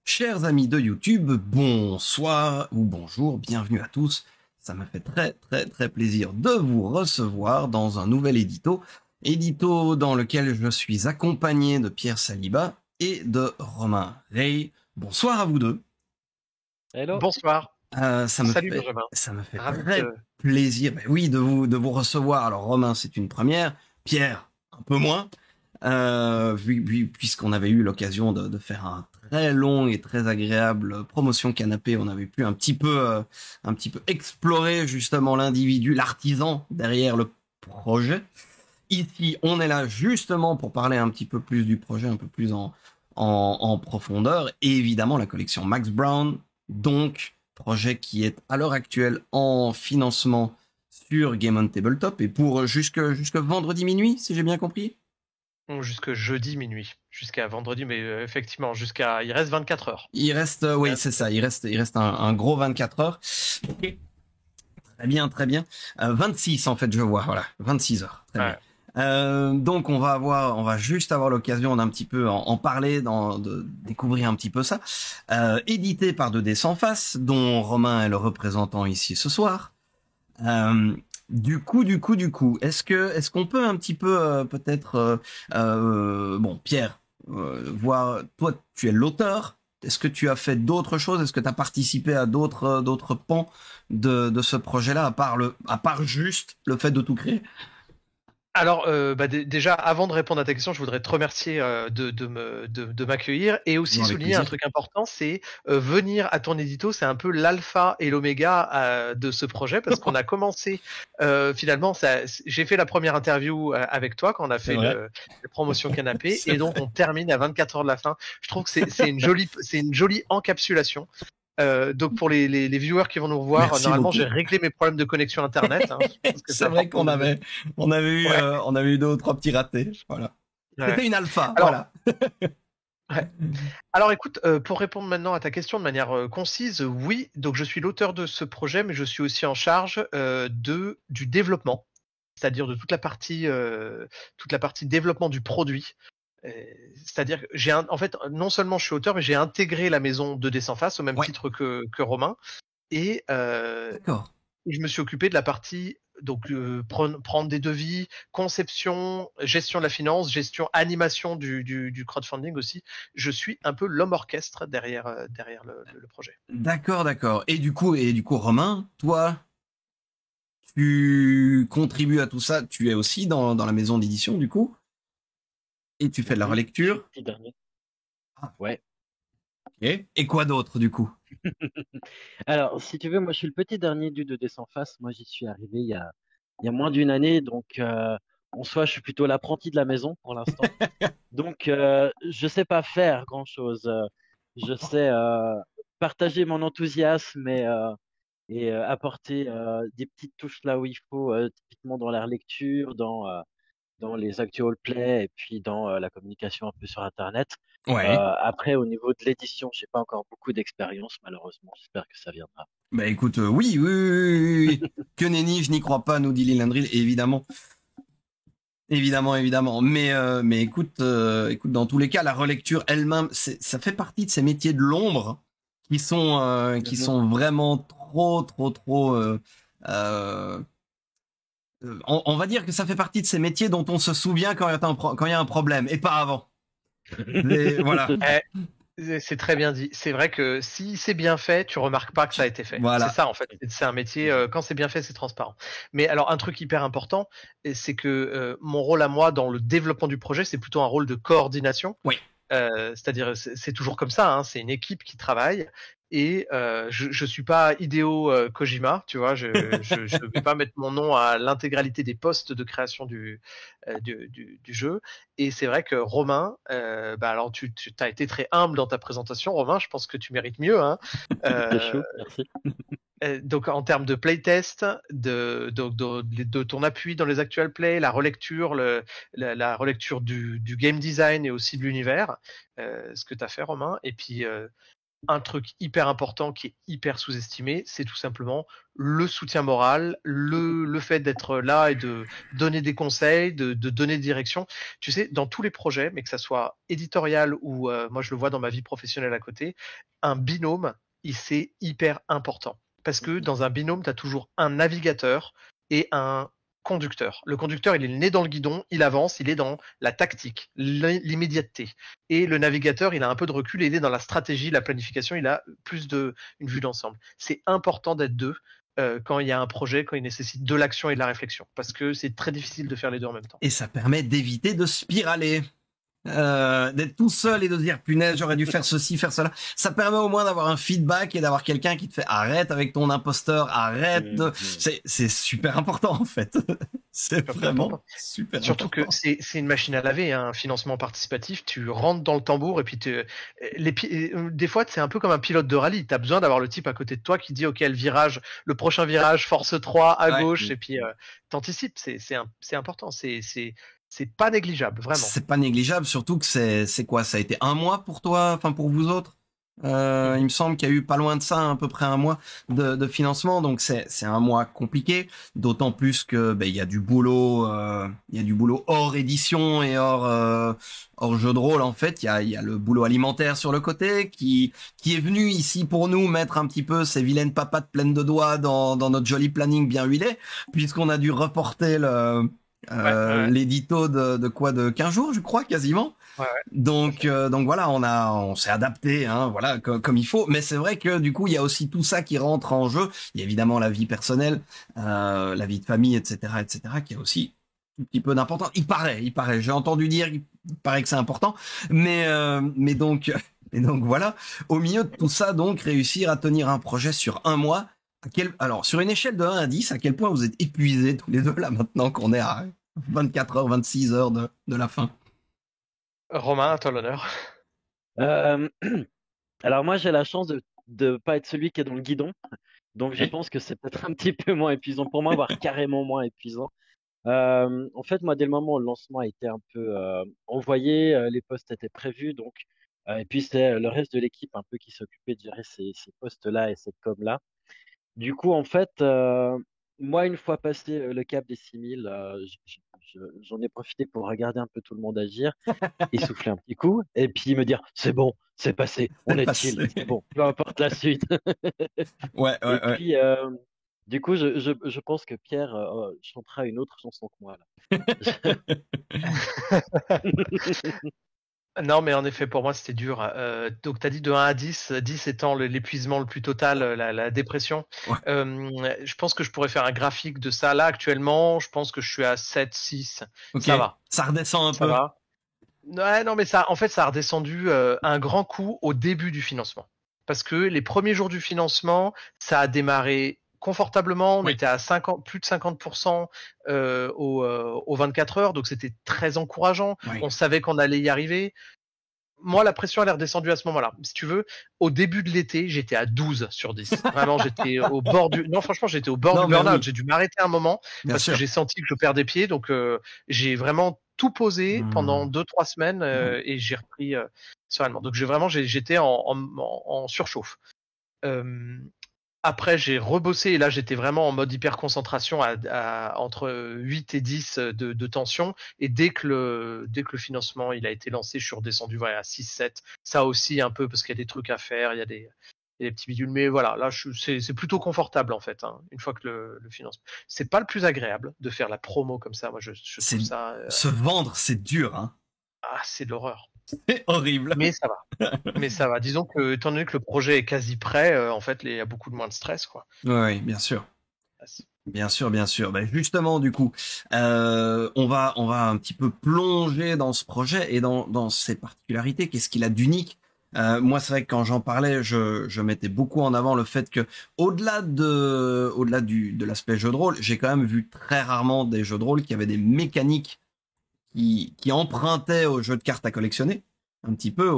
Chers amis de YouTube, bonsoir ou bonjour, bienvenue à tous. Ça me fait très plaisir de vous recevoir dans un nouvel édito dans lequel je suis accompagné de Pierre Saliba et de Romain Rey. Bonsoir à vous deux. Hello. Bonsoir. Salut fait, Benjamin. ça me fait Ravi très plaisir, oui, de vous recevoir. Alors Romain, c'est une première, Pierre, un peu moins, puisqu'on avait eu l'occasion de faire un très long et très agréable promotion canapé. On avait pu un petit peu explorer justement l'individu, l'artisan derrière le projet. Ici, on est là justement pour parler un petit peu plus du projet, un peu plus en profondeur. Et évidemment, la collection Max Brown, donc projet qui est à l'heure actuelle en financement sur Game on Tabletop et pour jusque vendredi minuit, si j'ai bien compris. Jusque jeudi minuit, jusqu'à vendredi, mais effectivement, il reste 24 heures. Il reste, oui, c'est ça, il reste un gros 24 heures. Okay. Très bien. 26 en fait, je vois, voilà, 26 heures. Très bien. Donc on va juste avoir l'occasion d'un petit peu en parler, de découvrir un petit peu ça. Édité par 2D Sans Face, dont Romain est le représentant ici ce soir. Du coup, est-ce qu'on peut un petit peu peut-être, bon, Pierre, voir, toi, tu es l'auteur. Est-ce que tu as fait d'autres choses? Est-ce que tu as participé à d'autres pans de ce projet-là, à part juste le fait de tout créer? Alors, déjà, avant de répondre à ta question, je voudrais te remercier de m'accueillir et aussi souligner un truc important, c'est venir à ton édito, c'est un peu l'alpha et l'oméga de ce projet parce qu'on a commencé finalement, j'ai fait la première interview avec toi quand on a fait la promotion canapé et donc on termine à 24 heures de la fin. Je trouve que c'est une jolie encapsulation. Donc pour les viewers qui vont nous revoir, Merci normalement beaucoup. j'ai réglé mes problèmes de connexion internet. C'est vrai qu'on avait eu 2 ou 3 petits ratés. Voilà. C'était une alpha. Alors, voilà. Alors écoute, pour répondre maintenant à ta question de manière concise, oui. Donc je suis l'auteur de ce projet, mais je suis aussi en charge du développement, c'est-à-dire de toute la partie développement du produit. C'est-à-dire que en fait, non seulement je suis auteur, mais j'ai intégré la maison de Sans Face au même titre que Romain. Et je me suis occupé de la partie donc prendre des devis, conception, gestion de la finance, gestion animation du crowdfunding aussi. Je suis un peu l'homme orchestre derrière le projet. D'accord. Et du coup, Romain, toi, tu contribues à tout ça. Tu es aussi dans la maison d'édition, du coup, et tu fais de la relecture. Petit dernier. Ah. Ouais. Okay. Et quoi d'autre, du coup? Alors, si tu veux, moi, je suis le petit dernier du 2D Sans Face. Moi, j'y suis arrivé il y a moins d'une année. Donc, en soi, je suis plutôt l'apprenti de la maison pour l'instant. Donc, je sais pas faire grand-chose. Je sais partager mon enthousiasme et apporter des petites touches là où il faut, typiquement dans la relecture, dans les actual play et puis dans la communication un peu sur Internet. Ouais. Après, au niveau de l'édition, j'ai pas encore beaucoup d'expérience, malheureusement. J'espère que ça viendra. Bah écoute, oui. Que nenni, je n'y crois pas, nous dit Lilandril, évidemment. Évidemment. Mais écoute, dans tous les cas, la relecture elle-même, ça fait partie de ces métiers de l'ombre qui sont vraiment trop. On va dire que ça fait partie de ces métiers dont on se souvient quand il y a un problème, et pas avant. Voilà. C'est très bien dit. C'est vrai que si c'est bien fait, tu remarques pas que ça a été fait. Voilà. C'est ça en fait. C'est un métier, quand c'est bien fait, c'est transparent. Mais alors un truc hyper important, c'est que mon rôle à moi dans le développement du projet, c'est plutôt un rôle de coordination. Oui. C'est-à-dire c'est toujours comme ça, hein, c'est une équipe qui travaille et je suis pas Hideo Kojima, tu vois, je vais pas mettre mon nom à l'intégralité des postes de création du jeu. Et c'est vrai que Romain, alors tu as été très humble dans ta présentation, Romain, je pense que tu mérites mieux, hein. C'est chaud, merci. Donc en termes de playtest, de ton appui dans les actual plays, la relecture, la relecture du game design et aussi de l'univers, ce que tu as fait Romain, et puis un truc hyper important qui est hyper sous-estimé, c'est tout simplement le soutien moral, le fait d'être là et de donner des conseils, de donner des directions. Tu sais, dans tous les projets, mais que ça soit éditorial ou moi je le vois dans ma vie professionnelle à côté, un binôme, c'est hyper important. Parce que dans un binôme, tu as toujours un navigateur et un conducteur. Le conducteur, il est le nez dans le guidon, il avance, il est dans la tactique, l'immédiateté. Et le navigateur, il a un peu de recul, il est dans la stratégie, la planification, il a plus une vue d'ensemble. C'est important d'être deux quand il y a un projet, quand il nécessite de l'action et de la réflexion, parce que c'est très difficile de faire les deux en même temps. Et ça permet d'éviter de spiraler. D'être tout seul et de dire punaise j'aurais dû faire ceci, faire cela, ça permet au moins d'avoir un feedback et d'avoir quelqu'un qui te fait arrête avec ton imposteur, arrête c'est super important en fait. C'est vraiment important. super Surtout important. que c'est une machine à laver, hein, un financement participatif, tu rentres dans le tambour et puis des fois c'est un peu comme un pilote de rallye, tu as besoin d'avoir le type à côté de toi qui dit ok le prochain virage force 3 à gauche et puis t'anticipes, c'est important, c'est pas négligeable, vraiment. C'est pas négligeable, surtout que c'est quoi, ça a été un mois pour toi, enfin pour vous autres. Il me semble qu'il y a eu pas loin de ça, à peu près un mois de financement, donc c'est un mois compliqué, d'autant plus que il y a du boulot, hors édition et hors jeu de rôle en fait. Il y a le boulot alimentaire sur le côté qui est venu ici pour nous mettre un petit peu ces vilaines papates pleines de doigts dans notre joli planning bien huilé, puisqu'on a dû reporter l'édito de 15 jours je crois quasiment. Donc voilà, on s'est adapté, hein, voilà, comme il faut. Mais c'est vrai que du coup, il y a aussi tout ça qui rentre en jeu. Il y a évidemment la vie personnelle, la vie de famille, etc., qui a aussi un petit peu d'importance. Il paraît. J'ai entendu dire, il paraît que c'est important. Mais donc voilà. Au milieu de tout ça, donc réussir à tenir un projet sur un mois. Alors sur une échelle de 1 à 10, à quel point vous êtes épuisés tous les deux là maintenant qu'on est à 24 heures, 26 heures de la fin? Romain, à toi l'honneur. Alors moi j'ai la chance de pas être celui qui est dans le guidon, donc je pense que c'est peut-être un petit peu moins épuisant pour moi, voire carrément moins épuisant. En fait, moi dès le moment où le lancement a été un peu envoyé, les postes étaient prévus, donc et puis c'est le reste de l'équipe un peu qui s'occupait de gérer ces postes-là et cette com-là. Du coup, en fait, moi, une fois passé le cap des 6000, j'en ai profité pour regarder un peu tout le monde agir, essouffler un petit coup, et puis me dire, c'est bon, c'est passé, on est chill, c'est bon, peu importe la suite. Ouais. Puis, du coup, je pense que Pierre chantera une autre chanson que moi, là. Non, mais en effet, pour moi, c'était dur. Donc, tu as dit de 1 à 10, 10 étant l'épuisement le plus total, la dépression. Ouais. Je pense que je pourrais faire un graphique de ça. Là, actuellement, je pense que je suis à 7, 6. Okay. Ça va. Ça redescend un ça peu. Va. Ouais, non, mais en fait, ça a redescendu un grand coup au début du financement. Parce que les premiers jours du financement, ça a démarré confortablement. On était à plus de 50% aux 24 heures, donc c'était très encourageant. On savait qu'on allait y arriver. Moi, la pression, elle est redescendue à ce moment-là. Si tu veux, au début de l'été, j'étais à 12 sur 10. Vraiment, j'étais au bord du... Non, franchement, j'étais au bord du burn-out. J'ai dû m'arrêter un moment parce que j'ai senti que je perdais pied. Donc, j'ai vraiment tout posé pendant 2-3 semaines et j'ai repris sereinement. Donc, j'étais en surchauffe. Après, j'ai rebossé et là, j'étais vraiment en mode hyper concentration entre 8 et 10 de tension. Et dès que le financement il a été lancé, je suis redescendu à 6-7. Ça aussi un peu parce qu'il y a des trucs à faire, il y a des petits bidules. Mais voilà, là, c'est plutôt confortable en fait. Hein, une fois que le financement, c'est pas le plus agréable de faire la promo comme ça. Moi, je trouve ça. Se vendre, c'est dur, hein. Ah, c'est de l'horreur. C'est horrible. Mais ça va. Disons que, étant donné que le projet est quasi prêt, en fait, il y a beaucoup de moins de stress, quoi. Oui, bien sûr. Bien sûr. Ben justement, du coup, on va un petit peu plonger dans ce projet et dans ses particularités. Qu'est-ce qu'il a d'unique? Moi, c'est vrai que quand j'en parlais, je mettais beaucoup en avant le fait que, au-delà de l'aspect jeu de rôle, j'ai quand même vu très rarement des jeux de rôle qui avaient des mécaniques qui empruntait au jeu de cartes à collectionner, un petit peu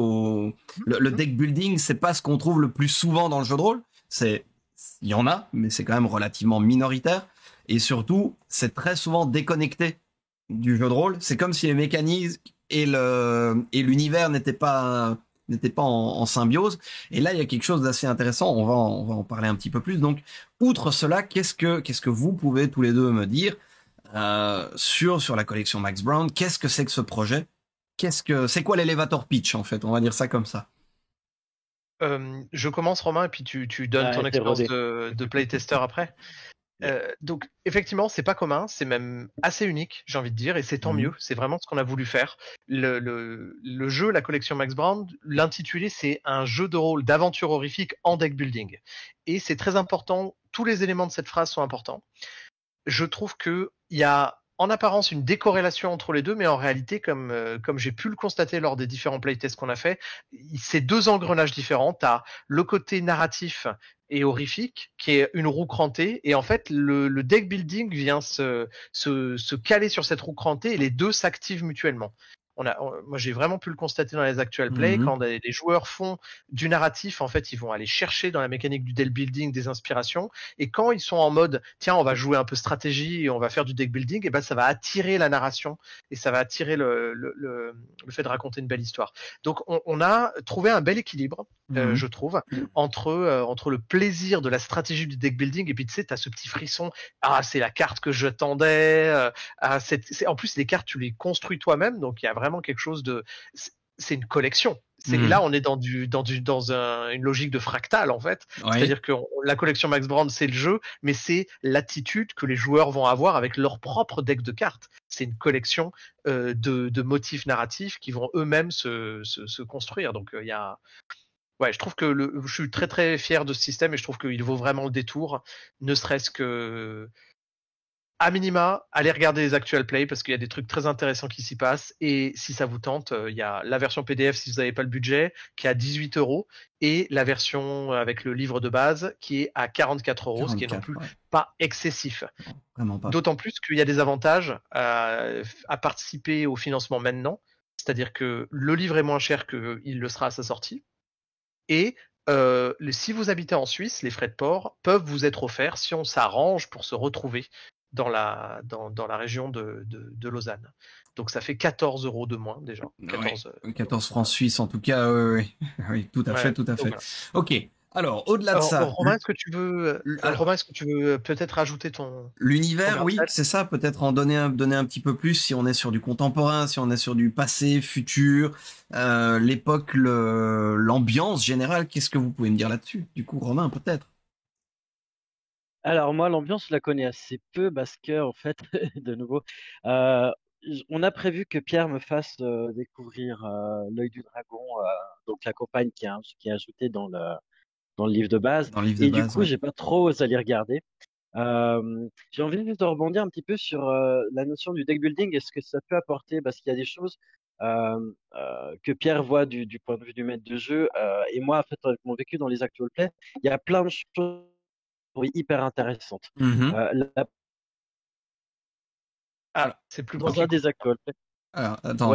le deck building, c'est pas ce qu'on trouve le plus souvent dans le jeu de rôle. Il y en a, mais c'est quand même relativement minoritaire. Et surtout, c'est très souvent déconnecté du jeu de rôle. C'est comme si les mécanismes et l'univers n'étaient pas n'étaient pas en symbiose. Et là, il y a quelque chose d'assez intéressant. On va en parler un petit peu plus. Donc, outre cela, qu'est-ce que vous pouvez tous les deux me dire sur la collection Max Brown? Qu'est-ce que c'est que ce projet? C'est quoi l'elevator pitch en fait? On va dire ça comme ça. Je commence, Romain, et puis tu donnes ton expérience de playtester après. Donc effectivement, c'est pas commun, c'est même assez unique, j'ai envie de dire, et c'est tant mieux. C'est vraiment ce qu'on a voulu faire. Le jeu, la collection Max Brown, l'intitulé, c'est un jeu de rôle d'aventure horrifique en deck building, et c'est très important. Tous les éléments de cette phrase sont importants. Je trouve que il y a en apparence une décorrélation entre les deux, mais en réalité, comme j'ai pu le constater lors des différents playtests qu'on a fait, c'est deux engrenages différents. T'as le côté narratif et horrifique, qui est une roue crantée, et en fait, le deck building vient se caler sur cette roue crantée, et les deux s'activent mutuellement. Moi, j'ai vraiment pu le constater dans les actual play, quand les joueurs font du narratif, en fait, ils vont aller chercher dans la mécanique du deck building des inspirations, et quand ils sont en mode, tiens, on va jouer un peu stratégie et on va faire du deck building, et ben ça va attirer la narration et ça va attirer le fait de raconter une belle histoire. Donc, on a trouvé un bel équilibre, je trouve, entre le plaisir de la stratégie du deck building et puis tu sais, t'as ce petit frisson, c'est la carte que j'attendais, en plus les cartes tu les construis toi-même, donc il y a vraiment quelque chose de, c'est une collection. Et là, on est dans une logique de fractal, en fait. Ouais. C'est-à-dire que la collection Max Brown, c'est le jeu, mais c'est l'attitude que les joueurs vont avoir avec leur propre deck de cartes. C'est une collection de motifs narratifs qui vont eux-mêmes se construire. Donc, il y a... Ouais, je trouve que je suis très très fier de ce système et je trouve qu'il vaut vraiment le détour, ne serait-ce que... À minima, allez regarder les actual play parce qu'il y a des trucs très intéressants qui s'y passent. Et si ça vous tente, il y a la version PDF si vous n'avez pas le budget qui est à 18 € et la version avec le livre de base qui est à 44 €, ce qui est non plus pas excessif. Vraiment pas. D'autant plus qu'il y a des avantages à participer au financement maintenant. C'est-à-dire que le livre est moins cher qu'il le sera à sa sortie. Et si vous habitez en Suisse, les frais de port peuvent vous être offerts si on s'arrange pour se retrouver dans la région de Lausanne. Donc ça fait 14 € de moins déjà. 14 francs suisses en tout cas, oui, tout à fait. Donc, voilà. Ok. Alors, au-delà de ça... Romain, est-ce que tu veux peut-être rajouter l'univers, oui, c'est ça, peut-être en donner un petit peu plus si on est sur du contemporain, si on est sur du passé, futur, l'époque, l'ambiance générale, qu'est-ce que vous pouvez me dire là-dessus? Du coup, Romain, peut-être. Alors moi, l'ambiance, je la connais assez peu parce que, en fait, de nouveau, on a prévu que Pierre me fasse découvrir l'œil du dragon, donc la campagne qui est ajoutée dans le livre de base. Du coup, j'ai pas trop osé les regarder. J'ai envie de rebondir un petit peu sur la notion du deck building et ce que ça peut apporter, parce qu'il y a des choses que Pierre voit du point de vue du maître de jeu, et moi, en fait, avec mon vécu dans les actual play, il y a plein de choses hyper intéressantes. C'est plus dans un des actual play. Alors, attends,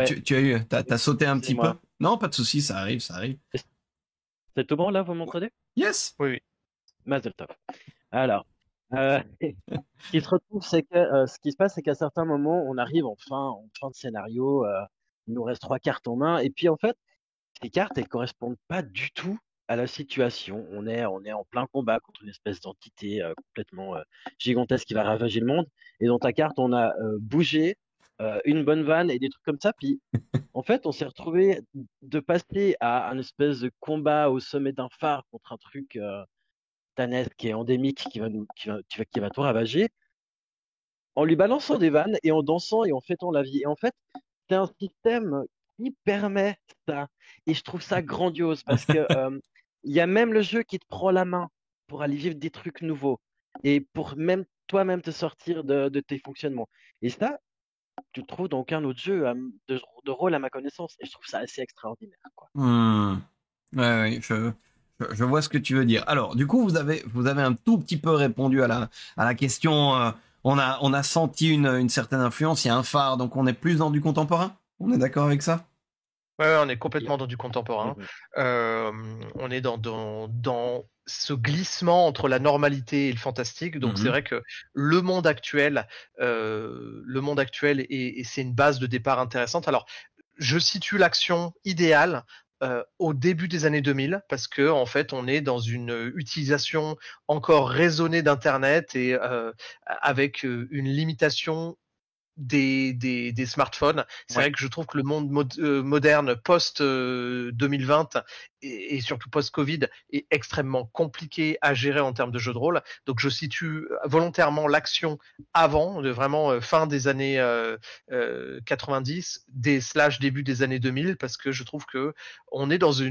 t'as sauté un petit peu? Non, pas de souci, ça arrive. C'est tout bon là, vous m'entendez? Yes. Oui. Mazel tov. Alors, ce qui se retrouve, c'est que ce qui se passe, c'est qu'à certains moments, on arrive en fin de scénario, il nous reste 3 cartes en main, et puis en fait, ces cartes, elles correspondent pas du tout à la situation. On est en plein combat contre une espèce d'entité complètement gigantesque qui va ravager le monde, et dans ta carte, on a bougé, une bonne vanne et des trucs comme ça, puis en fait, on s'est retrouvé de passer à un espèce de combat au sommet d'un phare contre un truc tanesque qui est endémique, qui va tout ravager, en lui balançant des vannes et en dansant et en fêtant la vie. Et en fait, c'est un système qui permet ça. Et je trouve ça grandiose parce que il y a même le jeu qui te prend la main pour aller vivre des trucs nouveaux et pour même toi-même te sortir de tes fonctionnements. Et ça, tu le trouves dans aucun autre jeu de rôle à ma connaissance. Et je trouve ça assez extraordinaire, quoi. Ouais, je vois ce que tu veux dire. Alors, du coup, vous avez un tout petit peu répondu à la question. On a senti une certaine influence. Il y a un phare, donc on est plus dans du contemporain. On est d'accord avec ça? Ouais, on est complètement dans du contemporain. On est dans ce glissement entre la normalité et le fantastique. Donc c'est vrai que le monde actuel et c'est une base de départ intéressante. Alors, je situe l'action idéale au début des années 2000 parce que en fait on est dans une utilisation encore raisonnée d'internet et avec une limitation des smartphones. C'est Ouais. vrai que je trouve que le monde moderne post 2020 et surtout post-Covid est extrêmement compliqué à gérer en termes de jeux de rôle. Donc je situe volontairement l'action avant, de vraiment fin des années 90, début des années 2000, parce que je trouve que on est dans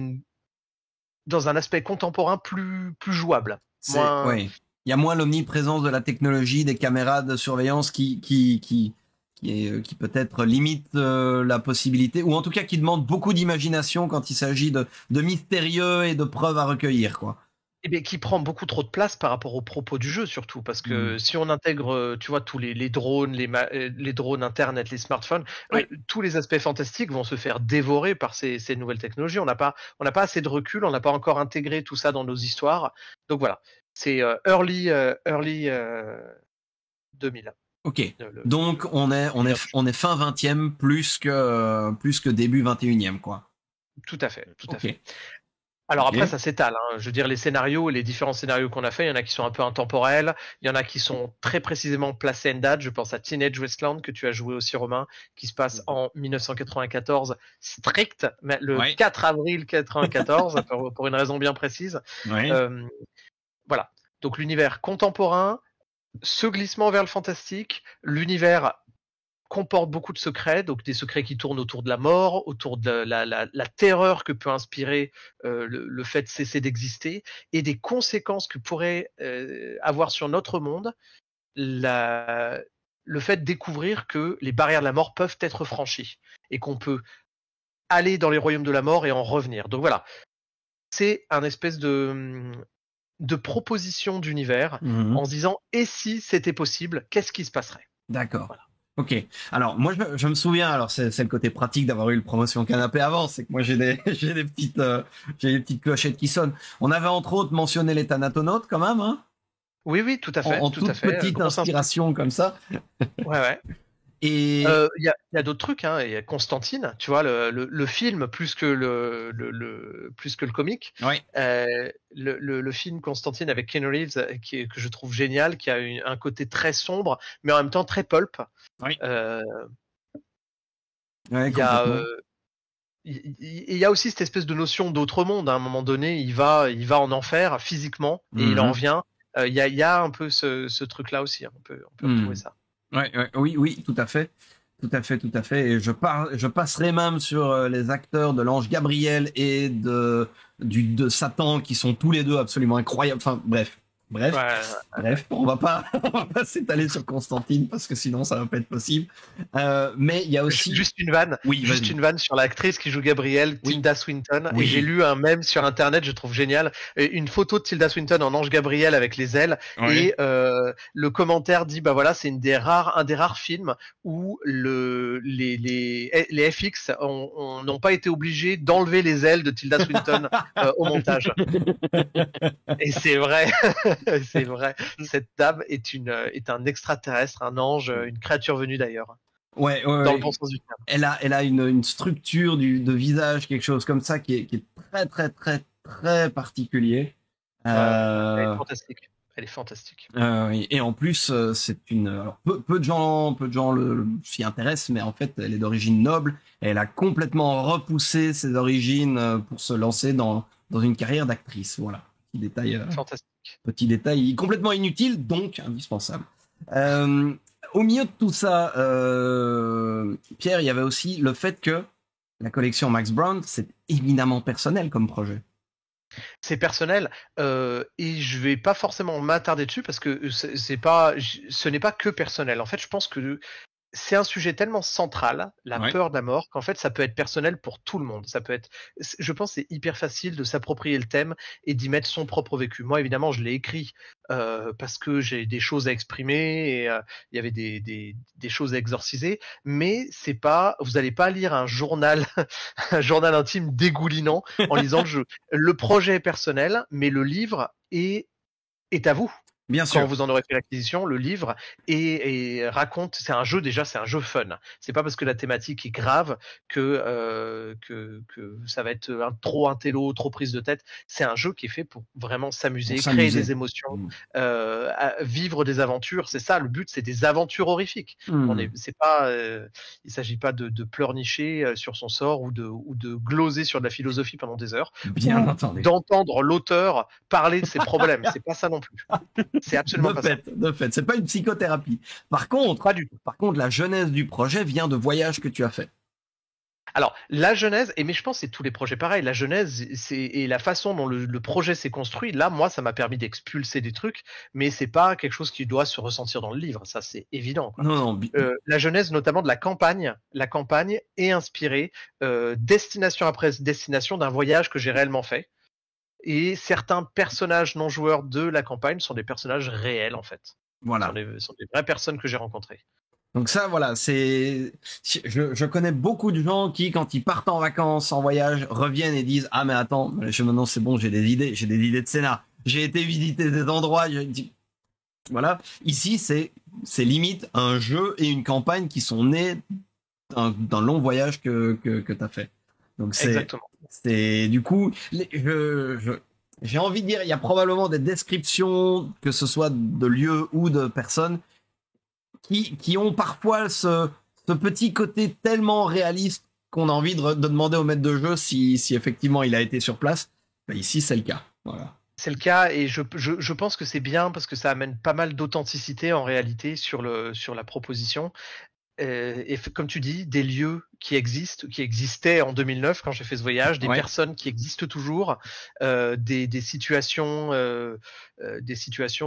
un aspect contemporain plus jouable. Moins... Ouais. Il y a moins l'omniprésence de la technologie, des caméras de surveillance qui peut-être limite la possibilité, ou en tout cas qui demande beaucoup d'imagination quand il s'agit de mystérieux et de preuves à recueillir, quoi. Eh bien, qui prend beaucoup trop de place par rapport aux propos du jeu, surtout, parce que si on intègre, tu vois, tous les drones, les drones internet, les smartphones, Oui. tous les aspects fantastiques vont se faire dévorer par ces nouvelles technologies. On n'a pas assez de recul, on n'a pas encore intégré tout ça dans nos histoires. Donc voilà, c'est early 2000. Ok. Donc on est fin 20e plus que début 21e, quoi. Tout à fait, tout à Ok. fait. Alors Ok. après, ça s'étale. Je veux dire, les scénarios, les différents scénarios qu'on a fait, il y en a qui sont un peu intemporels, il y en a qui sont très précisément placés en date. Je pense à Teenage Wasteland, que tu as joué aussi, Romain, qui se passe en 1994, strict, mais le Ouais. 4 avril 94, pour une raison bien précise. Ouais. Voilà. Donc l'univers contemporain, ce glissement vers le fantastique, l'univers comporte beaucoup de secrets, donc des secrets qui tournent autour de la mort, autour de la terreur que peut inspirer le fait de cesser d'exister, et des conséquences que pourrait avoir sur notre monde le fait de découvrir que les barrières de la mort peuvent être franchies, et qu'on peut aller dans les royaumes de la mort et en revenir. Donc voilà, c'est un espèce de proposition d'univers en se disant, et si c'était possible, qu'est-ce qui se passerait? D'accord. Voilà. Ok. Alors moi je me souviens. Alors c'est le côté pratique d'avoir eu le promotion canapé avant, c'est que moi j'ai des petites clochettes qui sonnent. On avait entre autres mentionné les Thanatonautes quand même, hein. Oui, tout à fait. En tout toute à fait. petite inspiration comme ça. Ouais. Et Il y a d'autres trucs, hein. Il y a Constantine, tu vois, le film plus que plus que le comique. ouais. Le film Constantine avec Keanu Reeves, que je trouve génial, qui a un côté très sombre, mais en même temps très pulp. Oui. Euh, Ouais, il y a complètement. il y a aussi cette espèce de notion d'autre monde. À un moment donné, il va en enfer physiquement et il en revient. Il y a un peu ce truc-là aussi. On peut retrouver ça. Ouais, oui, tout à fait. Et je passerai même sur les acteurs de l'ange Gabriel et de Satan qui sont tous les deux absolument incroyables. Enfin, bref, on va pas s'étaler sur Constantine parce que sinon ça va pas être possible. Mais il y a aussi juste une vanne, une vanne sur l'actrice qui joue Gabrielle, Tilda Swinton. Oui. Et j'ai lu un mème sur internet, je trouve génial, une photo de Tilda Swinton en ange Gabriel avec les ailes. Oui. Et le commentaire dit, bah voilà, c'est un des rares films où les FX n'ont pas été obligés d'enlever les ailes de Tilda Swinton au montage. Et c'est vrai. C'est vrai. Cette dame est un extraterrestre, un ange, une créature venue d'ailleurs. Ouais, dans le bon sens du terme. Elle a une structure de visage, quelque chose comme ça, qui est très, très, très, très particulier. Elle est fantastique. Elle est fantastique. Et en plus, c'est alors, peu de gens s'y intéressent, mais en fait, elle est d'origine noble. Et elle a complètement repoussé ses origines pour se lancer dans une carrière d'actrice. Voilà. Fantastique. Petit détail complètement inutile, donc indispensable. Au milieu de tout ça, Pierre, il y avait aussi le fait que la collection Max Brown, c'est éminemment personnel comme projet. C'est personnel, et je vais pas forcément m'attarder dessus parce que ce n'est pas que personnel. En fait, je pense que c'est un sujet tellement central, la peur de la mort, qu'en fait, ça peut être personnel pour tout le monde. Je pense que c'est hyper facile de s'approprier le thème et d'y mettre son propre vécu. Moi, évidemment, je l'ai écrit parce que j'ai des choses à exprimer et il y avait des choses à exorciser, mais vous n'allez pas lire un journal, un journal intime dégoulinant en lisant le jeu. Le projet est personnel, mais le livre est à vous. Bien quand sûr. vous en aurez fait l'acquisition, le livre, et raconte, c'est un jeu déjà, c'est un jeu fun. C'est pas parce que la thématique est grave que ça va être trop intello, trop prise de tête. C'est un jeu qui est fait pour vraiment s'amuser, Pour créer s'amuser. des émotions, vivre des aventures. C'est ça, le but, c'est des aventures horrifiques. C'est pas, il s'agit pas de pleurnicher sur son sort ou de gloser sur de la philosophie pendant des heures, Bien ou entendu. d'entendre l'auteur parler de ses problèmes. C'est pas ça non plus. C'est absolument pas ça. De fait, c'est pas une psychothérapie. Par contre, Pas du tout. la genèse du projet vient de voyages que tu as fait. Alors, la genèse, mais je pense que c'est tous les projets pareils, la genèse et la façon dont le projet s'est construit, là, moi, ça m'a permis d'expulser des trucs, mais c'est pas quelque chose qui doit se ressentir dans le livre, ça c'est évident, quoi. Non. La genèse, notamment de la campagne est inspirée destination après destination d'un voyage que j'ai réellement fait. Et certains personnages non joueurs de la campagne sont des personnages réels, en fait. Voilà. Sont des vraies personnes que j'ai rencontrées. Donc ça, voilà, je connais beaucoup de gens qui, quand ils partent en vacances, en voyage, reviennent et disent, ah mais attends, maintenant c'est bon, j'ai des idées de scénar. J'ai été visiter des endroits, voilà. Ici, c'est limite un jeu et une campagne qui sont nés d'un long voyage que t'as fait. Donc Exactement. c'est du coup, j'ai envie de dire, il y a probablement des descriptions, que ce soit de lieux ou de personnes, qui ont parfois ce petit côté tellement réaliste qu'on a envie de demander au maître de jeu si effectivement il a été sur place. Ben ici, c'est le cas. Voilà. C'est le cas, et je pense que c'est bien parce que ça amène pas mal d'authenticité en réalité sur la proposition. Et comme tu dis, des lieux qui existaient en 2009 quand j'ai fait ce voyage, des personnes qui existent toujours, des situations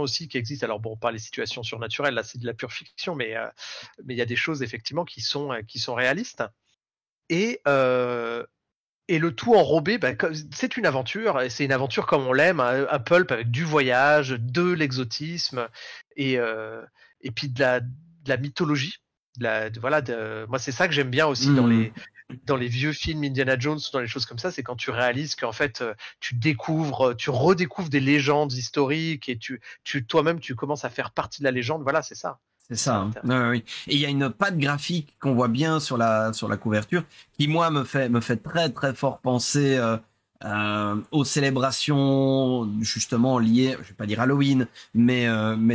aussi qui existent. Alors bon, pas les situations surnaturelles, là c'est de la pure fiction, mais il y a des choses effectivement qui sont réalistes. Et le tout enrobé, c'est une aventure, et c'est une aventure comme on l'aime, un pulp avec du voyage, de l'exotisme, et puis de la mythologie. Moi c'est ça que j'aime bien aussi dans les vieux films Indiana Jones, dans les choses comme ça, c'est quand tu réalises qu'en fait tu redécouvres des légendes historiques, et toi-même tu commences à faire partie de la légende. Voilà, c'est ça. C'est ça. Oui. Et il y a une patte graphique qu'on voit bien sur la couverture, qui moi me fait très très fort penser aux célébrations justement liées, je vais pas dire Halloween, mais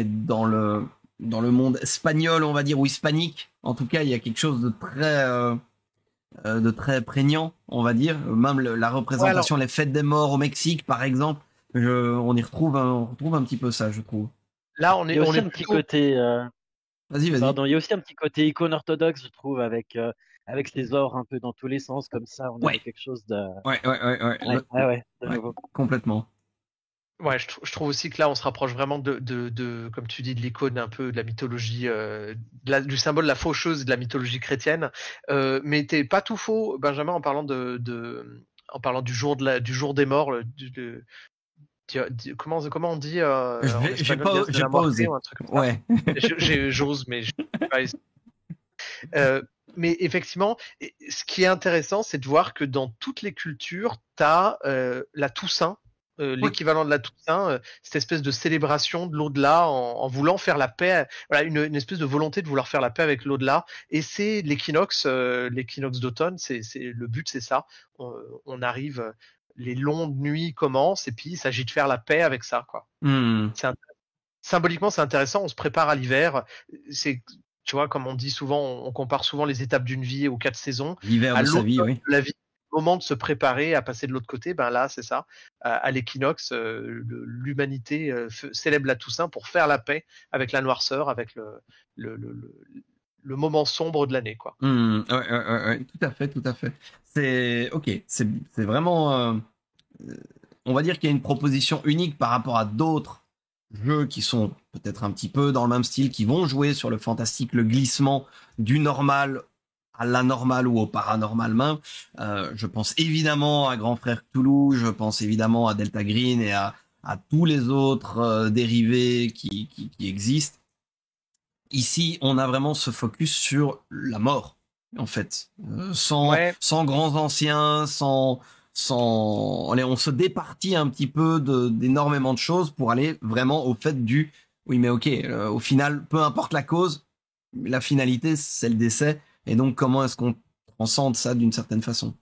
dans le monde espagnol, on va dire, ou hispanique. En tout cas, il y a quelque chose de très prégnant, on va dire. Même la représentation, les fêtes des morts au Mexique, par exemple, on retrouve un petit peu ça, je trouve. Là, on est un petit côté. Vas-y. Pardon, il y a aussi un petit côté icône orthodoxe, je trouve, avec ces ors un peu dans tous les sens, comme ça. On a quelque chose de. Ouais, de nouveau. Complètement. Ouais, je trouve aussi que là, on se rapproche vraiment de comme tu dis, de l'icône un peu de la mythologie, du symbole de la faucheuse de la mythologie chrétienne. Mais t'es pas tout faux, Benjamin, en parlant du jour des morts, comment on dit en espagnol, j'ai pas osé. Ou un truc comme ça. J'ose, mais je mais effectivement, ce qui est intéressant, c'est de voir que dans toutes les cultures, t'as la Toussaint. L'équivalent de la Toussaint, cette espèce de célébration de l'au-delà en voulant faire la paix, voilà, une espèce de volonté de vouloir faire la paix avec l'au-delà. Et c'est l'équinoxe d'automne. Le but, c'est ça. On arrive, les longues nuits commencent, et puis il s'agit de faire la paix avec ça, quoi. Symboliquement, c'est intéressant. On se prépare à l'hiver. Tu vois, comme on dit souvent, on compare souvent les étapes d'une vie aux 4 saisons. L'hiver de sa vie, oui. La vie. Moment de se préparer à passer de l'autre côté, là c'est ça, à l'équinoxe, l'humanité célèbre la Toussaint pour faire la paix avec la noirceur, avec le moment sombre de l'année, quoi. Ouais, tout à fait. C'est vraiment on va dire qu'il y a une proposition unique par rapport à d'autres jeux qui sont peut-être un petit peu dans le même style, qui vont jouer sur le fantastique, le glissement du normal à l'anormal ou au paranormal même. Je pense évidemment à Grand Frère Cthulhu, je pense évidemment à Delta Green et à tous les autres dérivés qui existent. Ici, on a vraiment ce focus sur la mort, en fait. Sans grands anciens, on se départit un petit peu d'énormément de choses pour aller vraiment au fait du Oui, mais ok, au final, peu importe la cause, la finalité, c'est le décès. Et donc, comment est-ce qu'on transcende ça d'une certaine façon?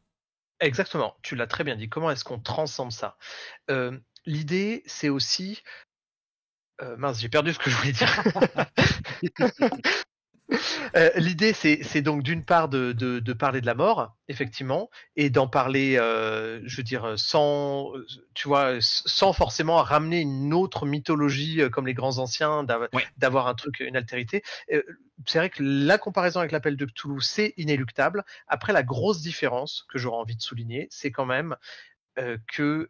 Exactement, tu l'as très bien dit. Comment est-ce qu'on transcende ça? L'idée, c'est aussi... mince, j'ai perdu ce que je voulais dire. L'idée, c'est donc d'une part de parler de la mort, effectivement, et d'en parler, je veux dire, sans, tu vois, sans forcément ramener une autre mythologie comme les grands anciens, Ouais. d'avoir un truc, une altérité. C'est vrai que la comparaison avec l'appel de Cthulhu, c'est inéluctable. Après, la grosse différence que j'aurais envie de souligner, c'est quand même que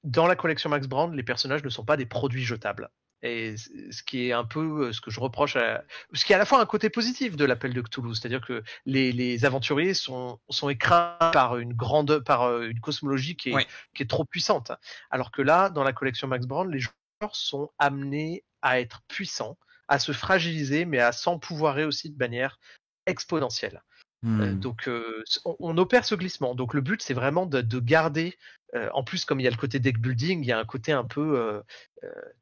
dans la collection Max Brand, les personnages ne sont pas des produits jetables. Et ce qui est un peu ce que je reproche ce qui est à la fois un côté positif de l'appel de Cthulhu, c'est-à-dire que les aventuriers sont écrasés par une cosmologie Ouais. qui est trop puissante. Alors que là, dans la collection Max Brand, les joueurs sont amenés à être puissants, à se fragiliser, mais à s'empouvoirer aussi de manière exponentielle. Donc on opère ce glissement. Donc le but c'est vraiment de garder. En plus comme il y a le côté deck building, il y a un côté un peu,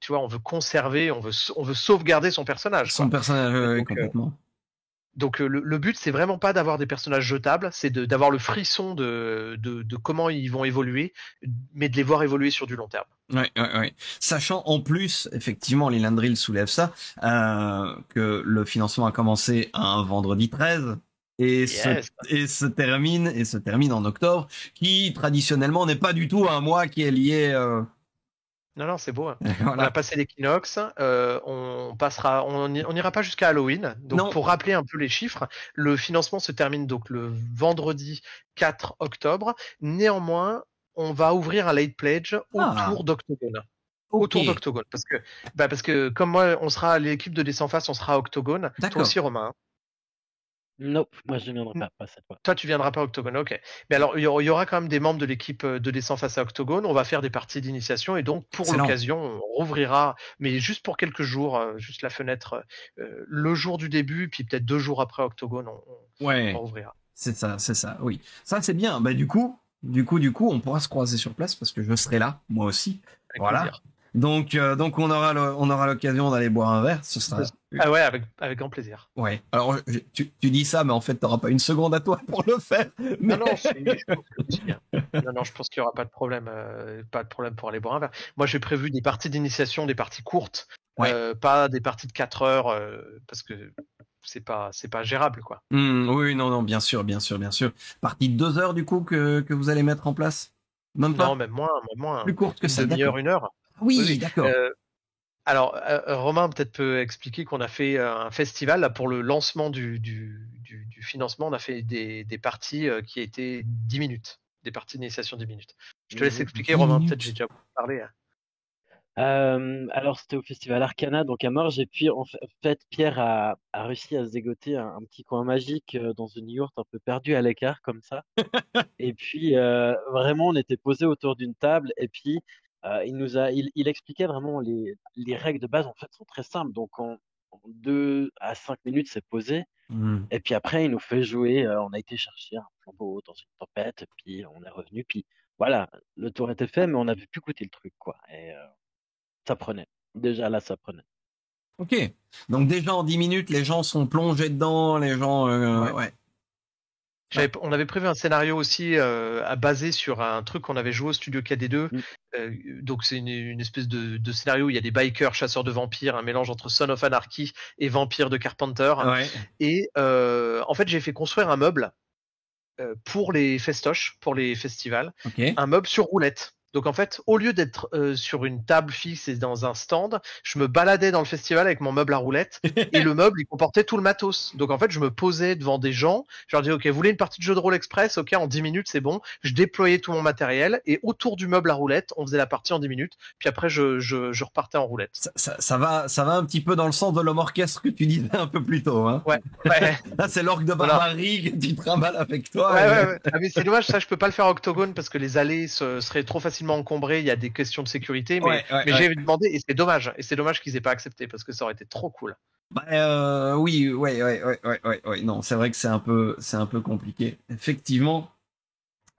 tu vois, on veut conserver, on veut sauvegarder son personnage. Son personnage, Donc, complètement. donc le but c'est vraiment pas d'avoir des personnages jetables, c'est d'avoir le frisson de comment ils vont évoluer, mais de les voir évoluer sur du long terme. Ouais. Sachant en plus, effectivement, Lilandril soulève ça, que le financement a commencé un vendredi 13 et, Yes. se termine en octobre, qui traditionnellement n'est pas du tout un mois qui est lié. Non, c'est beau. Hein. Voilà. On a passé l'équinoxe, on n'ira pas jusqu'à Halloween. Donc, Non. pour rappeler un peu les chiffres, le financement se termine donc le vendredi 4 octobre. Néanmoins, on va ouvrir un late pledge autour d'Octogone. Ok. Autour d'Octogone. Parce que comme moi, l'équipe de Descend Face, on sera à Octogone. Toi D'accord. aussi, Romain. Hein. Nope, moi je ne viendrai pas cette fois. Toi, tu viendras pas à Octogone, ok. Mais alors, il y aura quand même des membres de l'équipe de Descend face à Octogone. On va faire des parties d'initiation et donc, pour Excellent. l'occasion, on rouvrira, mais juste pour quelques jours, juste la fenêtre, le jour du début, puis peut-être 2 jours après Octogone, on rouvrira. C'est ça, oui. Ça, c'est bien. Bah, du coup, on pourra se croiser sur place parce que je serai là, moi aussi. Avec voilà. plaisir. Donc on aura l'occasion d'aller boire un verre. Ce sera. Ah ouais, avec grand plaisir. Ouais. Alors tu dis ça, mais en fait t'auras pas une seconde à toi pour le faire. Mais... Non, je pense que c'est bien. Non, je pense qu'il y aura pas de problème pour aller boire un verre. Moi, j'ai prévu des parties d'initiation, des parties courtes, pas des parties de 4 heures, parce que c'est pas gérable, quoi. Oui, non, bien sûr. Partie de 2 heures du coup que vous allez mettre en place. Même pas. Non, même moins. Plus courte que ça. Une demi-heure, 1 heure. Oui, d'accord. Alors, Romain peut-être peut expliquer qu'on a fait un festival là, pour le lancement du financement. On a fait des parties qui étaient 10 minutes, des parties d'initiation 10 minutes. Je te laisse expliquer, Romain. Peut-être j'ai déjà parlé. Alors c'était au festival Arcana, donc à Morges, et puis en fait Pierre a réussi à se dégoter un petit coin magique dans une yourte un peu perdue à l'écart comme ça. Et puis vraiment on était posés autour d'une table et puis il expliquait vraiment les règles de base en fait sont très simples. Donc en 2 à 5 minutes c'est posé et puis après il nous fait jouer. On a été chercher un flambeau dans une tempête et puis on est revenu puis voilà, le tour était fait mais on avait pu goûter le truc quoi. Et ça prenait. Déjà là, ça prenait. Ok. Donc déjà en 10 minutes, les gens sont plongés dedans, les gens... ouais. On avait prévu un scénario aussi à baser sur un truc qu'on avait joué au studio KD2. Donc c'est une espèce de scénario où il y a des bikers, chasseurs de vampires, un mélange entre Son of Anarchy et Vampire de Carpenter. Ouais. Et en fait, j'ai fait construire un meuble pour les festoches, pour les festivals, un meuble sur roulette. Donc en fait, au lieu d'être sur une table fixe et dans un stand, je me baladais dans le festival avec mon meuble à roulette et le meuble il comportait tout le matos. Donc en fait, je me posais devant des gens, je leur disais ok, vous voulez une partie de jeu de rôle express, ok, en 10 minutes c'est bon. Je déployais tout mon matériel et autour du meuble à roulette, on faisait la partie en 10 minutes. Puis après, je repartais en roulette. Ça va un petit peu dans le sens de l'homme orchestre que tu disais un peu plus tôt. Hein. Ouais. Là, c'est l'orgue de barbarie que tu trimbales avec toi. Ouais. Ah, mais c'est dommage, ça je peux pas le faire à Octogone parce que les allées seraient trop facilement encombré, il y a des questions de sécurité, mais j'ai demandé et c'est dommage qu'ils aient pas accepté parce que ça aurait été trop cool. Oui, non, c'est vrai que c'est un peu compliqué. Effectivement,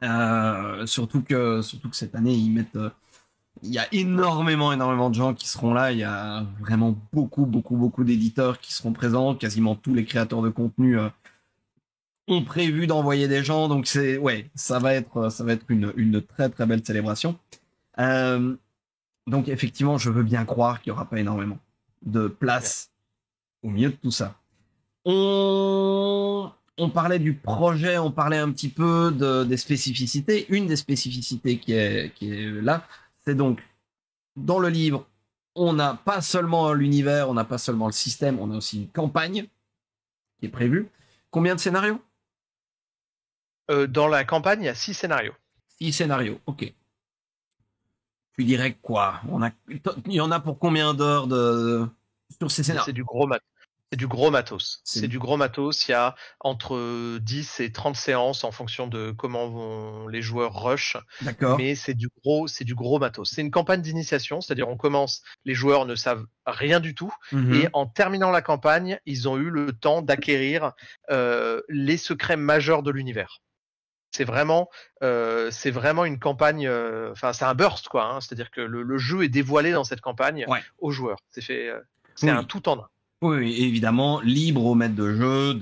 surtout que cette année ils il y a énormément de gens qui seront là. Il y a vraiment beaucoup d'éditeurs qui seront présents. Quasiment tous les créateurs de contenu ont prévu d'envoyer des gens. Donc ça va être une très très belle célébration. Donc effectivement, je veux bien croire qu'il y aura pas énormément de place au milieu de tout ça. On parlait du projet, on parlait un petit peu des spécificités. Une des spécificités qui est là, c'est donc, dans le livre, on n'a pas seulement l'univers, on n'a pas seulement le système, on a aussi une campagne qui est prévue. Combien de scénarios ? Dans la campagne, il y a 6 scénarios. 6 scénarios, ok. Tu dirais quoi ? Il y en a pour combien d'heures sur ces scénarios ? C'est du gros matos. C'est du gros matos. C'est du gros matos. Il y a entre 10 et 30 séances en fonction de comment vont les joueurs rush. D'accord. Mais c'est du gros matos. C'est une campagne d'initiation, c'est-à-dire on commence, les joueurs ne savent rien du tout, et en terminant la campagne, ils ont eu le temps d'acquérir les secrets majeurs de l'univers. C'est vraiment une campagne. Enfin, c'est un burst, quoi. Hein, c'est-à-dire que le jeu est dévoilé dans cette campagne aux joueurs. C'est un tout en un. Oui, évidemment, libre au maître de jeu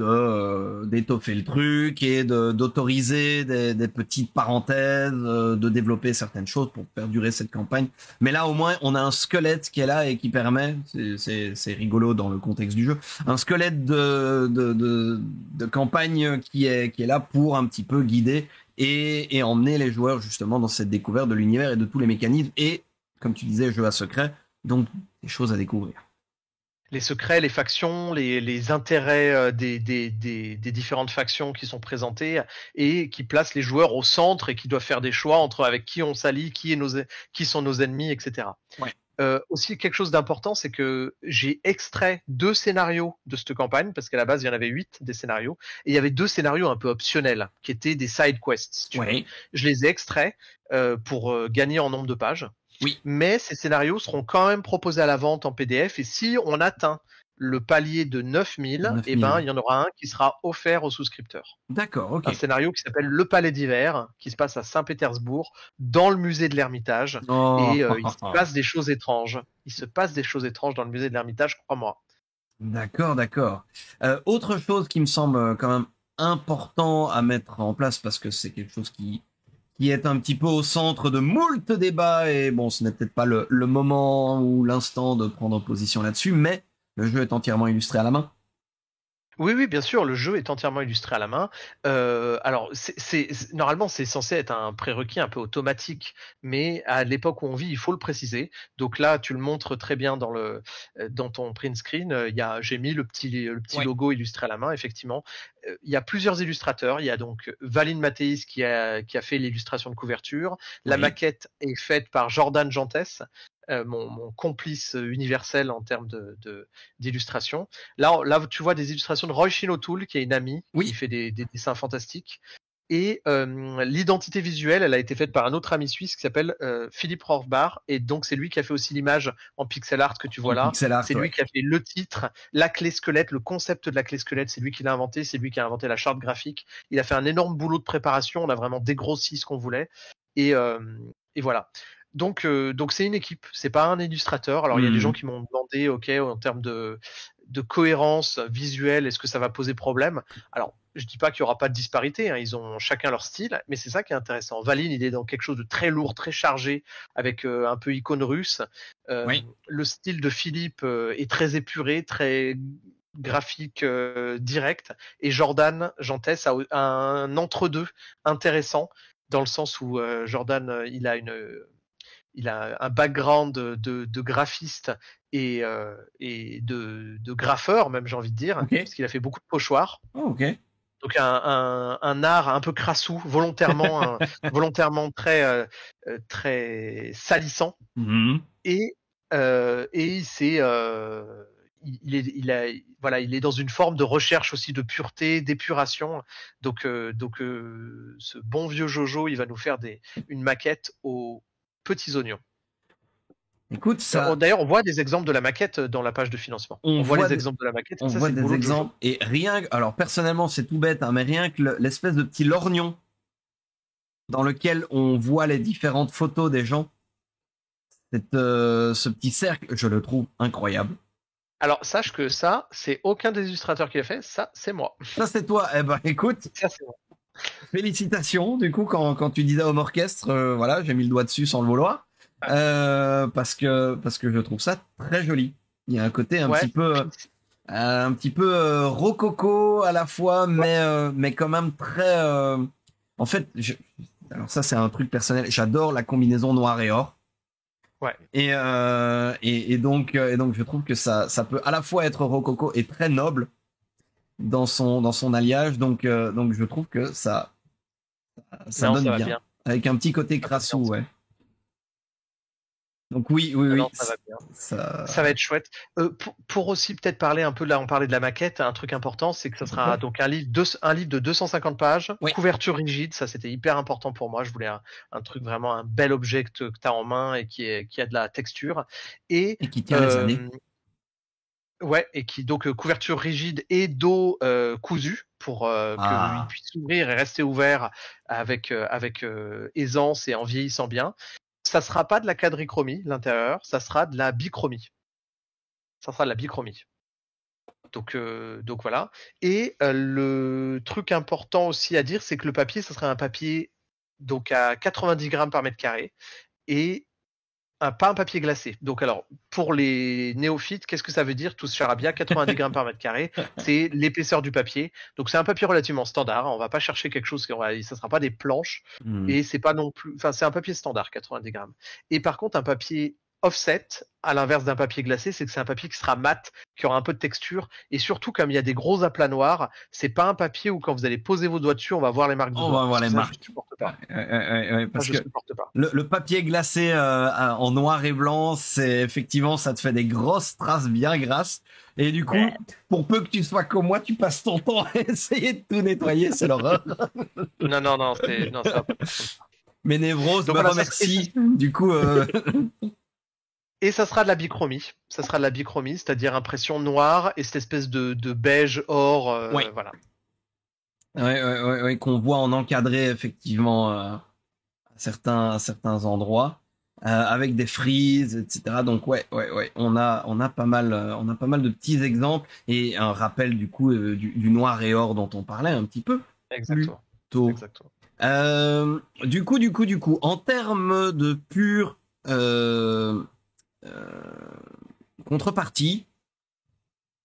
d'étoffer le truc et d'autoriser des petites parenthèses, de développer certaines choses pour faire durer cette campagne. Mais là, au moins, on a un squelette qui est là et qui permet, c'est rigolo dans le contexte du jeu, un squelette de campagne qui est là pour un petit peu guider et emmener les joueurs justement dans cette découverte de l'univers et de tous les mécanismes et, comme tu disais, jeu à secret, donc des choses à découvrir. Les secrets, les factions, les intérêts des différentes factions qui sont présentées et qui placent les joueurs au centre et qui doivent faire des choix entre avec qui on s'allie, qui sont nos ennemis, etc. Ouais. Aussi, quelque chose d'important, c'est que j'ai extrait 2 scénarios de cette campagne, parce qu'à la base, il y en avait 8 des scénarios, et il y avait 2 scénarios un peu optionnels, qui étaient des side quests. Je les ai extraits pour gagner en nombre de pages. Oui. Mais ces scénarios seront quand même proposés à la vente en PDF, et si on atteint le palier de 9000, il y en aura un qui sera offert aux souscripteurs. D'accord, ok. Un scénario qui s'appelle Le Palais d'hiver, qui se passe à Saint-Pétersbourg, dans le musée de l'Ermitage. Et il se passe des choses étranges. Il se passe des choses étranges dans le musée de l'Ermitage, crois-moi. D'accord. Autre chose qui me semble quand même important à mettre en place, parce que c'est quelque chose qui est un petit peu au centre de moult débats, et bon, ce n'est peut-être pas le moment ou l'instant de prendre position là-dessus, mais le jeu est entièrement illustré à la main. Oui, bien sûr, le jeu est entièrement illustré à la main. Alors, normalement, c'est censé être un prérequis un peu automatique, mais à l'époque où on vit, il faut le préciser. Donc là, tu le montres très bien dans ton print screen. J'ai mis le petit logo illustré à la main, effectivement. Il y a plusieurs illustrateurs. Il y a donc Valine Mathéis qui a fait l'illustration de couverture. La maquette est faite par Jordan Gentès. Mon complice universel en termes d'illustration. Là, tu vois des illustrations de Roisin O'Toole, qui est une amie, qui fait des dessins fantastiques. Et l'identité visuelle, elle a été faite par un autre ami suisse qui s'appelle Philippe Rohrbach, et donc c'est lui qui a fait aussi l'image en pixel art que tu vois là. C'est lui qui a fait le titre, la clé squelette, le concept de la clé squelette, c'est lui qui l'a inventé, c'est lui qui a inventé la charte graphique. Il a fait un énorme boulot de préparation, on a vraiment dégrossi ce qu'on voulait, et voilà. Donc c'est une équipe, c'est pas un illustrateur. Alors il y a des gens qui m'ont demandé, en termes de cohérence visuelle, est-ce que ça va poser problème ? Alors je dis pas qu'il y aura pas de disparité, hein, ils ont chacun leur style, mais c'est ça qui est intéressant. Valine, il est dans quelque chose de très lourd, très chargé, avec un peu icône russe. Le style de Philippe est très épuré, très graphique, direct, et Jordan Gentès a un entre-deux intéressant, dans le sens où Jordan, il a un background de graphiste et de graffeur, même, j'ai envie de dire, parce qu'il a fait beaucoup de pochoirs. Donc un art un peu crassou, volontairement très très salissant. Et c'est il est dans une forme de recherche aussi de pureté, d'épuration. Donc ce bon vieux Jojo, il va nous faire une maquette aux petits oignons. Écoute, ça. D'ailleurs, on voit des exemples de la maquette dans la page de financement. On voit les exemples de la maquette. On voit des exemples. Et rien. Alors personnellement, c'est tout bête, hein, mais rien que l'espèce de petit lorgnon dans lequel on voit les différentes photos des gens, ce petit cercle, je le trouve incroyable. Alors, sache que ça, c'est aucun des illustrateurs qui l'a fait, ça, c'est moi. Ça, c'est toi. Eh ben, écoute, Ça, c'est moi. félicitations. Du coup, quand tu disais Home Orchestre, voilà, j'ai mis le doigt dessus sans le vouloir. Parce que je trouve ça très joli. Il y a un côté un petit peu rococo à la fois, mais quand même très. En fait, alors ça c'est un truc personnel. J'adore la combinaison noir et or. Ouais. Et donc je trouve que ça peut à la fois être rococo et très noble dans son alliage. Donc je trouve que ça donne bien. Avec un petit côté crassou, ouais. Donc oui, non, ça va bien. Ça va être chouette. Pour aussi peut-être parler un peu, là on parlait de la maquette, un truc important, c'est que ça sera donc un livre de 250 pages, couverture rigide, ça c'était hyper important pour moi, je voulais un truc vraiment, un bel objet que tu as en main et qui a de la texture. Et qui tient les années. Ouais, et qui donc couverture rigide et dos cousu pour qu'il puisse s'ouvrir et rester ouvert avec aisance et en vieillissant bien. Ça sera pas de la quadrichromie, l'intérieur, ça sera de la bichromie. Donc voilà. Et le truc important aussi à dire, c'est que le papier, ça sera un papier donc à 90 grammes par mètre carré et pas un papier glacé. Donc alors, pour les néophytes, qu'est-ce que ça veut dire, tous charabia, 90 grammes par mètre carré, c'est l'épaisseur du papier. Donc c'est un papier relativement standard, on va pas chercher quelque chose, ça sera pas des planches, et c'est pas non plus, enfin c'est un papier standard, 90 grammes. Et par contre, un papier offset, à l'inverse d'un papier glacé, c'est que c'est un papier qui sera mat, qui aura un peu de texture, et surtout comme il y a des gros aplats noirs, c'est pas un papier où quand vous allez poser vos doigts dessus, on va voir les marques de doigts. On va voir les marques. Je supporte pas. Parce que le papier glacé en noir et blanc, c'est effectivement, ça te fait des grosses traces bien grasses. Et du coup, pour peu que tu sois comme moi, tu passes ton temps à essayer de tout nettoyer, c'est l'horreur. Non, ça va pas. Mes névroses me remercient. Du coup. Et ça sera de la bichromie. C'est-à-dire impression noire et cette espèce de beige or. Voilà. Ouais, qu'on voit en encadré effectivement à certains endroits avec des frises, etc. Donc ouais, on a pas mal de petits exemples et un rappel du coup du noir et or dont on parlait un petit peu. Exactement. Du coup, en termes de pure contrepartie,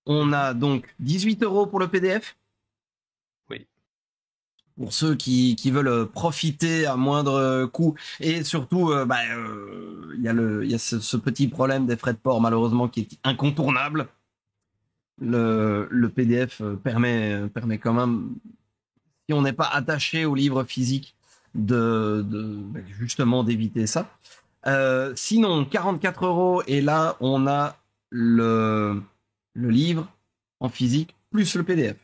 on a donc 18 € pour le PDF. Oui. Pour ceux qui veulent profiter à moindre coût, et surtout il y a ce petit problème des frais de port malheureusement qui est incontournable. Le PDF permet quand même, si on n'est pas attaché au livre physique, justement d'éviter ça. Sinon 44 € et là on a le livre en physique plus le PDF.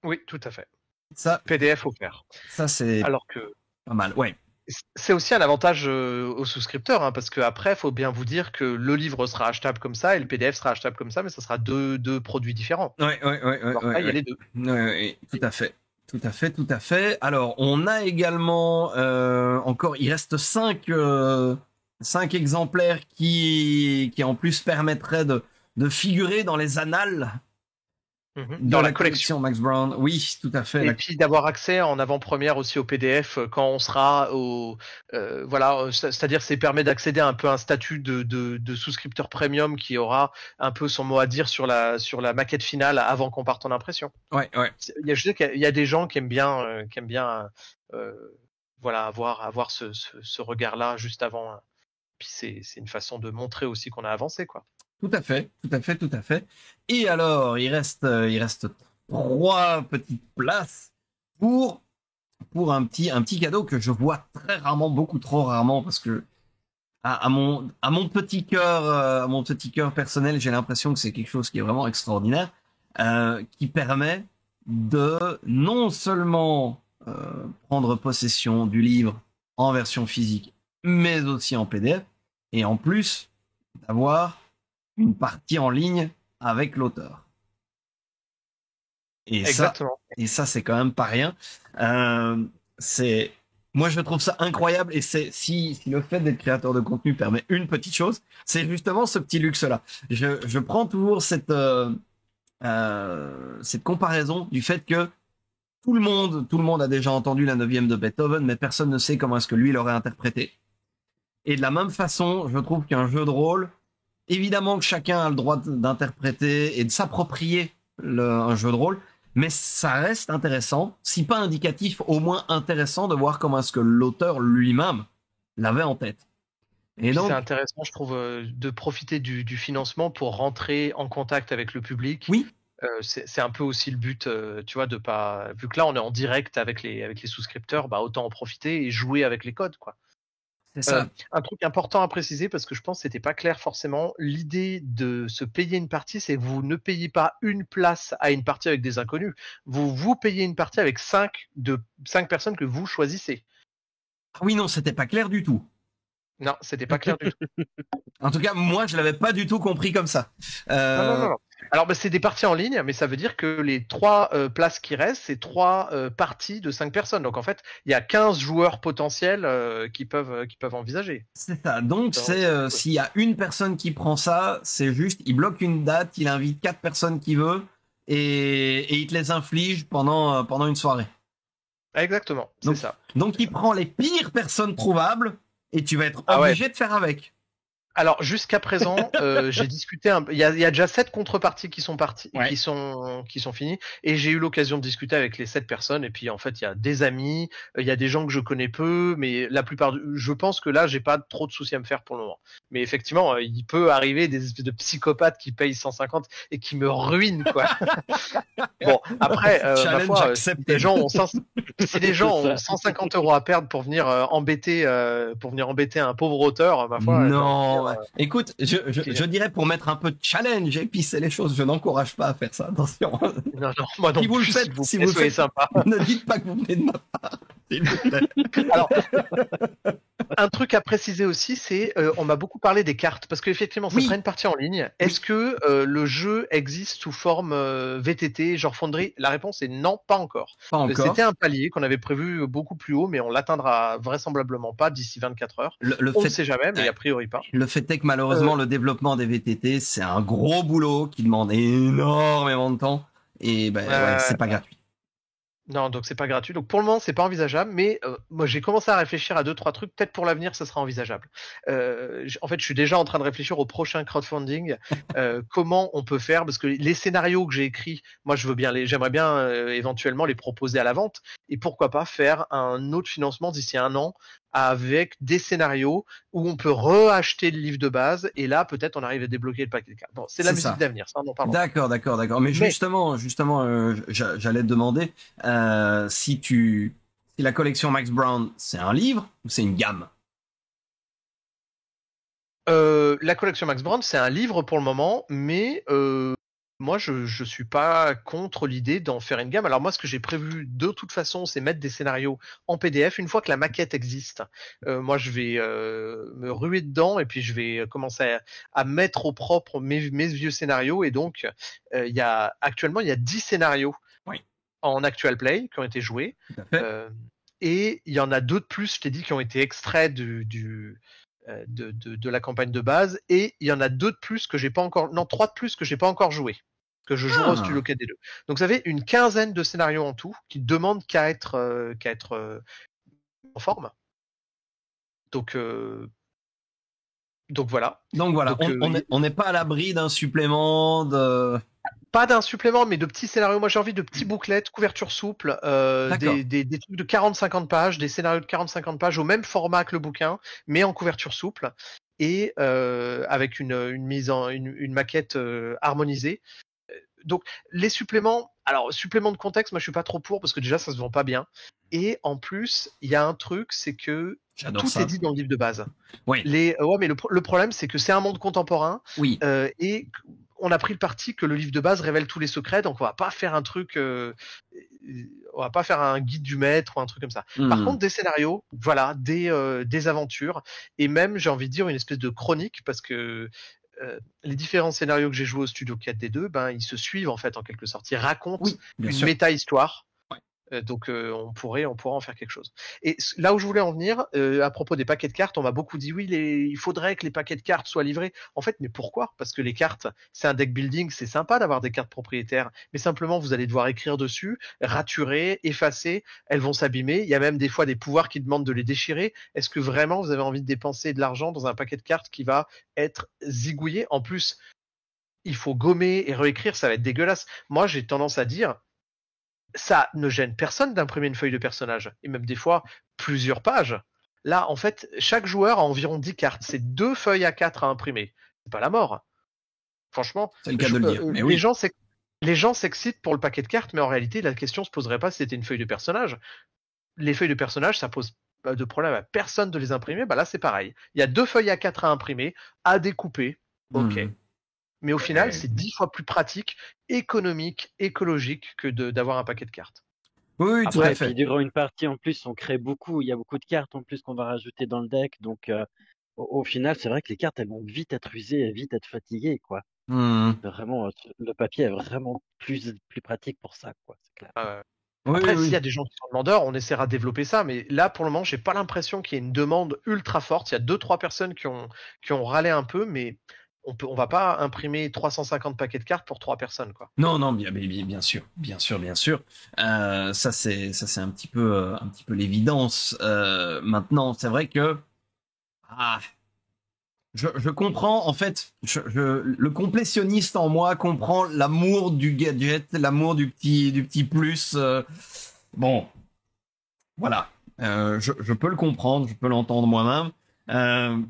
Oui, tout à fait. Ça, PDF offert. Ça c'est alors que pas mal, ouais. C'est aussi un avantage aux souscripteurs, hein, parce qu'après, il faut bien vous dire que le livre sera achetable comme ça et le PDF sera achetable comme ça, mais ça sera deux produits différents. Ouais. Il y a les deux. Ouais, tout à fait. Alors, on a également encore, il reste 5 exemplaires qui en plus permettraient de figurer dans les annales. Dans la collection Max Brown, oui, tout à fait. Et puis d'avoir accès en avant-première aussi au PDF quand on sera voilà, c'est-à-dire c'est permet d'accéder à un peu un statut de souscripteur premium qui aura un peu son mot à dire sur la maquette finale avant qu'on parte en impression. Ouais. Je sais qu'il y a des gens qui aiment bien voilà, avoir ce regard-là juste avant. Puis c'est une façon de montrer aussi qu'on a avancé, quoi. Tout à fait. Et alors, il reste 3 petites places pour un petit cadeau que je vois très rarement, beaucoup trop rarement, parce que à mon petit cœur personnel, j'ai l'impression que c'est quelque chose qui est vraiment extraordinaire, qui permet de non seulement prendre possession du livre en version physique, mais aussi en PDF, et en plus d'avoir une partie en ligne avec l'auteur. Et exactement. Ça c'est quand même pas rien. C'est Moi, je trouve ça incroyable et c'est si le fait d'être créateur de contenu permet une petite chose, c'est justement ce petit luxe-là. Je prends toujours cette comparaison du fait que tout le monde a déjà entendu la 9e de Beethoven, mais personne ne sait comment est-ce que lui l'aurait interprété. Et de la même façon, je trouve qu'un jeu de rôle, évidemment que chacun a le droit d'interpréter et de s'approprier un jeu de rôle, mais ça reste intéressant, si pas indicatif, au moins intéressant de voir comment est-ce que l'auteur lui-même l'avait en tête. Et donc, c'est intéressant, je trouve, de profiter du financement pour rentrer en contact avec le public. Oui. C'est un peu aussi le but, tu vois, de pas. Vu que là, on est en direct avec les souscripteurs, bah autant en profiter et jouer avec les codes, quoi. C'est ça. Un truc important à préciser, parce que je pense que c'était pas clair forcément, l'idée de se payer une partie, c'est que vous ne payez pas une place à une partie avec des inconnus. Vous payez une partie avec 5 personnes que vous choisissez. Ah oui, non, c'était pas clair du tout. Non, c'était pas clair du tout. En tout cas, moi, je l'avais pas du tout compris comme ça. Non. Alors, c'est des parties en ligne, mais ça veut dire que les 3 places qui restent, c'est 3 parties de 5 personnes. Donc, en fait, il y a 15 joueurs potentiels qui peuvent envisager. C'est ça. Donc, s'il y a une personne qui prend ça, c'est juste, il bloque une date, il invite 4 personnes qu'il veut et il te les inflige pendant une soirée. Exactement, c'est ça. Donc, il prend les pires personnes trouvables et tu vas être obligé de faire avec. Alors jusqu'à présent, j'ai discuté. Il y a déjà 7 contreparties qui sont parties, qui sont finies, et j'ai eu l'occasion de discuter avec les 7 personnes. Et puis en fait, il y a des amis, il y a des gens que je connais peu, mais la plupart, je pense que là, j'ai pas trop de soucis à me faire pour le moment. Mais effectivement, il peut arriver des espèces de psychopathes qui payent 150 et qui me ruinent, quoi. Bon, après, ma foi, si les gens ont 150 € à perdre pour venir embêter un pauvre auteur, ma foi. Non. Écoute, je dirais pour mettre un peu de challenge et pisser les choses, je n'encourage pas à faire ça, attention. Non, moi non si vous plus, le faites, si vous le faites, sympa. Ne dites pas que vous venez de ma part, s'il vous plaît. Alors, un truc à préciser aussi, c'est on m'a beaucoup parlé des cartes, parce qu'effectivement, ça serait une partie en ligne. Est-ce que le jeu existe sous forme VTT, genre Foundry? La réponse est non, pas encore. C'était un palier qu'on avait prévu beaucoup plus haut, mais on l'atteindra vraisemblablement pas d'ici 24 heures. On ne sait jamais, mais a priori pas. Le fait est que malheureusement, le développement des VTT, c'est un gros boulot qui demande énormément de temps et c'est pas gratuit. Non, donc c'est pas gratuit. Donc pour le moment, c'est pas envisageable, mais moi j'ai commencé à réfléchir à 2-3 trucs. Peut-être pour l'avenir, ça sera envisageable. En fait, je suis déjà en train de réfléchir au prochain crowdfunding. Comment on peut faire, parce que les scénarios que j'ai écrits, moi j'aimerais bien éventuellement les proposer à la vente. Et pourquoi pas faire un autre financement d'ici 1 an avec des scénarios où on peut reacheter le livre de base, et là peut-être on arrive à débloquer le paquet de cartes. Bon, c'est la musique d'avenir, ça on en parle. D'accord. Mais justement, j'allais te demander si la collection Max Brown, c'est un livre ou c'est une gamme? La collection Max Brown, c'est un livre pour le moment, mais moi, je suis pas contre l'idée d'en faire une gamme. Alors moi, ce que j'ai prévu de toute façon, c'est mettre des scénarios en PDF. Une fois que la maquette existe, moi, je vais me ruer dedans et puis je vais commencer à mettre au propre mes vieux scénarios. Et donc, actuellement, il y a 10 scénarios en Actual Play qui ont été joués. Et il y en a 2 de plus, je t'ai dit, qui ont été extraits de la campagne de base, et il y en a 2 de plus que j'ai pas encore, non 3 de plus que j'ai pas encore joué, que je jouerai au Studio KD2. Donc ça fait une quinzaine de scénarios en tout qui demandent qu'à être en forme. Donc voilà. Donc on n'est pas à l'abri d'un supplément de. Pas d'un supplément, mais de petits scénarios. Moi, j'ai envie de petits bouclettes, couverture souple, des trucs de 40-50 pages, des scénarios de 40-50 pages au même format que le bouquin, mais en couverture souple et avec une maquette harmonisée. Donc, les suppléments. Alors, supplément de contexte, moi, je suis pas trop pour parce que déjà, ça se vend pas bien. Et en plus, il y a un truc, c'est que tout est dit dans le livre de base. Oui. Mais le problème, c'est que c'est un monde contemporain. Oui. Et on a pris le parti que le livre de base révèle tous les secrets, donc on va pas faire un truc, on va pas faire un guide du maître ou un truc comme ça. Par contre, des scénarios, voilà, des aventures, et même, j'ai envie de dire, une espèce de chronique, parce que les différents scénarios que j'ai joués au studio 4D2, ils se suivent en fait en quelque sorte. Ils racontent une méta-histoire Donc on pourrait en faire quelque chose. Et là où je voulais en venir, à propos des paquets de cartes, on m'a beaucoup dit oui, il faudrait que les paquets de cartes soient livrés. En fait, mais pourquoi? Parce que les cartes, c'est un deck building, c'est sympa d'avoir des cartes propriétaires, mais simplement vous allez devoir écrire dessus, raturer, effacer, elles vont s'abîmer. Il y a même des fois des pouvoirs qui demandent de les déchirer. Est-ce que vraiment vous avez envie de dépenser de l'argent dans un paquet de cartes qui va être zigouillé? En plus, il faut gommer et réécrire, ça va être dégueulasse. Moi, j'ai tendance à dire, ça ne gêne personne d'imprimer une feuille de personnage, et même des fois plusieurs pages. Là, en fait, chaque joueur a environ 10 cartes. C'est 2 feuilles A4 à imprimer. C'est pas la mort. Franchement, C'est le cas de le dire. Mais les oui. gens s'excitent pour le paquet de cartes, mais en réalité, la question se poserait pas si c'était une feuille de personnage. Les feuilles de personnage, ça pose pas de problème à personne de les imprimer. Bah là, c'est pareil. Il y a 2 feuilles A4 à imprimer, à découper. Ok. Mais au final, c'est 10 fois plus pratique, économique, écologique que d'avoir un paquet de cartes. Oui, tout Après, à et puis fait. durant une partie, en plus, on crée beaucoup. Il y a beaucoup de cartes en plus qu'on va rajouter dans le deck. Donc, au final, c'est vrai que les cartes, elles vont vite être usées et vite être fatiguées, quoi. Vraiment, le papier est vraiment plus pratique pour ça, quoi. C'est clair. Oui, Après, s'il y oui. a des gens qui sont demandeurs, on essaiera de développer ça. Mais là, pour le moment, j'ai pas l'impression qu'il y ait une demande ultra forte. Il y a 2-3 personnes qui ont râlé un peu, mais on va pas imprimer 350 paquets de cartes pour 3 personnes, quoi. Non, bien sûr, bien sûr, bien sûr. Ça c'est un petit peu l'évidence. Maintenant, c'est vrai que je comprends en fait. Le complétionniste en moi comprend l'amour du gadget, l'amour du petit plus. Bon, voilà. Je peux le comprendre, je peux l'entendre moi-même.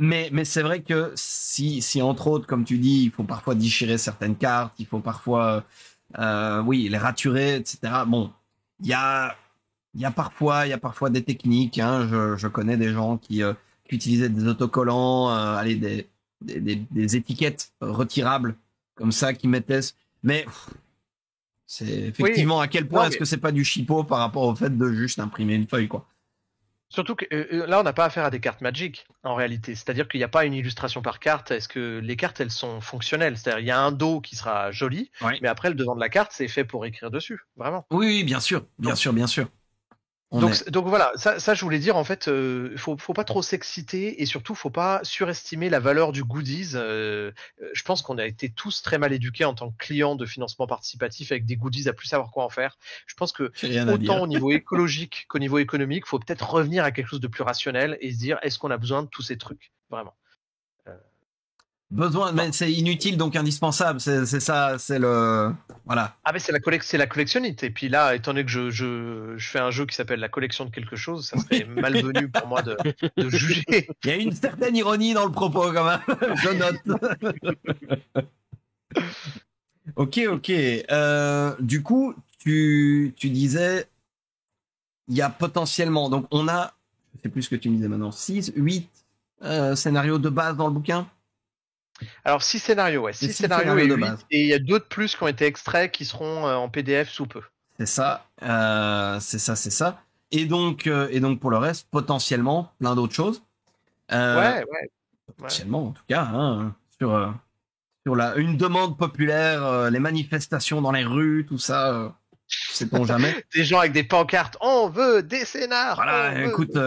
Mais c'est vrai que si entre autres, comme tu dis, il faut parfois déchirer certaines cartes, il faut parfois, oui, les raturer, etc. Bon, il y a parfois des techniques. Hein. Je connais des gens qui utilisaient des autocollants, allez, des étiquettes retirables comme ça, qui mettaient. Mais c'est Oui, effectivement à quel point non, est-ce mais que c'est pas du chipot par rapport au fait de juste imprimer une feuille, quoi. surtout que là, on n'a pas affaire à des cartes Magic, en réalité. C'est-à-dire qu'il n'y a pas une illustration par carte. Est-ce que les cartes, elles sont fonctionnelles? C'est-à-dire, il y a un dos qui sera joli, Ouais. mais après, le devant de la carte, c'est fait pour écrire dessus, vraiment. Oui, bien sûr, bien sûr, bien sûr. Donc voilà, ça je voulais dire en fait, faut pas trop s'exciter et surtout faut pas surestimer la valeur du goodies. Je pense qu'on a été tous très mal éduqués en tant que clients de financement participatif avec des goodies à plus savoir quoi en faire. Je pense que J'ai rien à autant dire. au niveau écologique qu'au niveau économique, faut peut-être revenir à quelque chose de plus rationnel et se dire est-ce qu'on a besoin de tous ces trucs vraiment. Besoin, mais c'est inutile donc indispensable. C'est ça, c'est le voilà. Ah mais c'est la collectionnite. Et puis là, étant donné que je fais un jeu qui s'appelle la collection de quelque chose, ça serait malvenu pour moi de juger. Il y a une certaine ironie dans le propos quand même. Je note. Ok. Du coup, tu disais, il y a potentiellement, donc on a, je sais plus ce que tu me disais maintenant, 6, 8 scénarios de base dans le bouquin. Alors 6 scénarios, ouais, 6 six scénarios et scénarios de 8, base. et il y a d'autres plus qui ont été extraits qui seront en PDF sous peu. C'est ça, c'est ça. Et donc pour le reste, potentiellement plein d'autres choses. Ouais. Potentiellement, en tout cas, hein, sur une demande populaire, les manifestations dans les rues, tout ça, sait-on jamais. Des gens avec des pancartes, on veut des scénars. Voilà, écoute,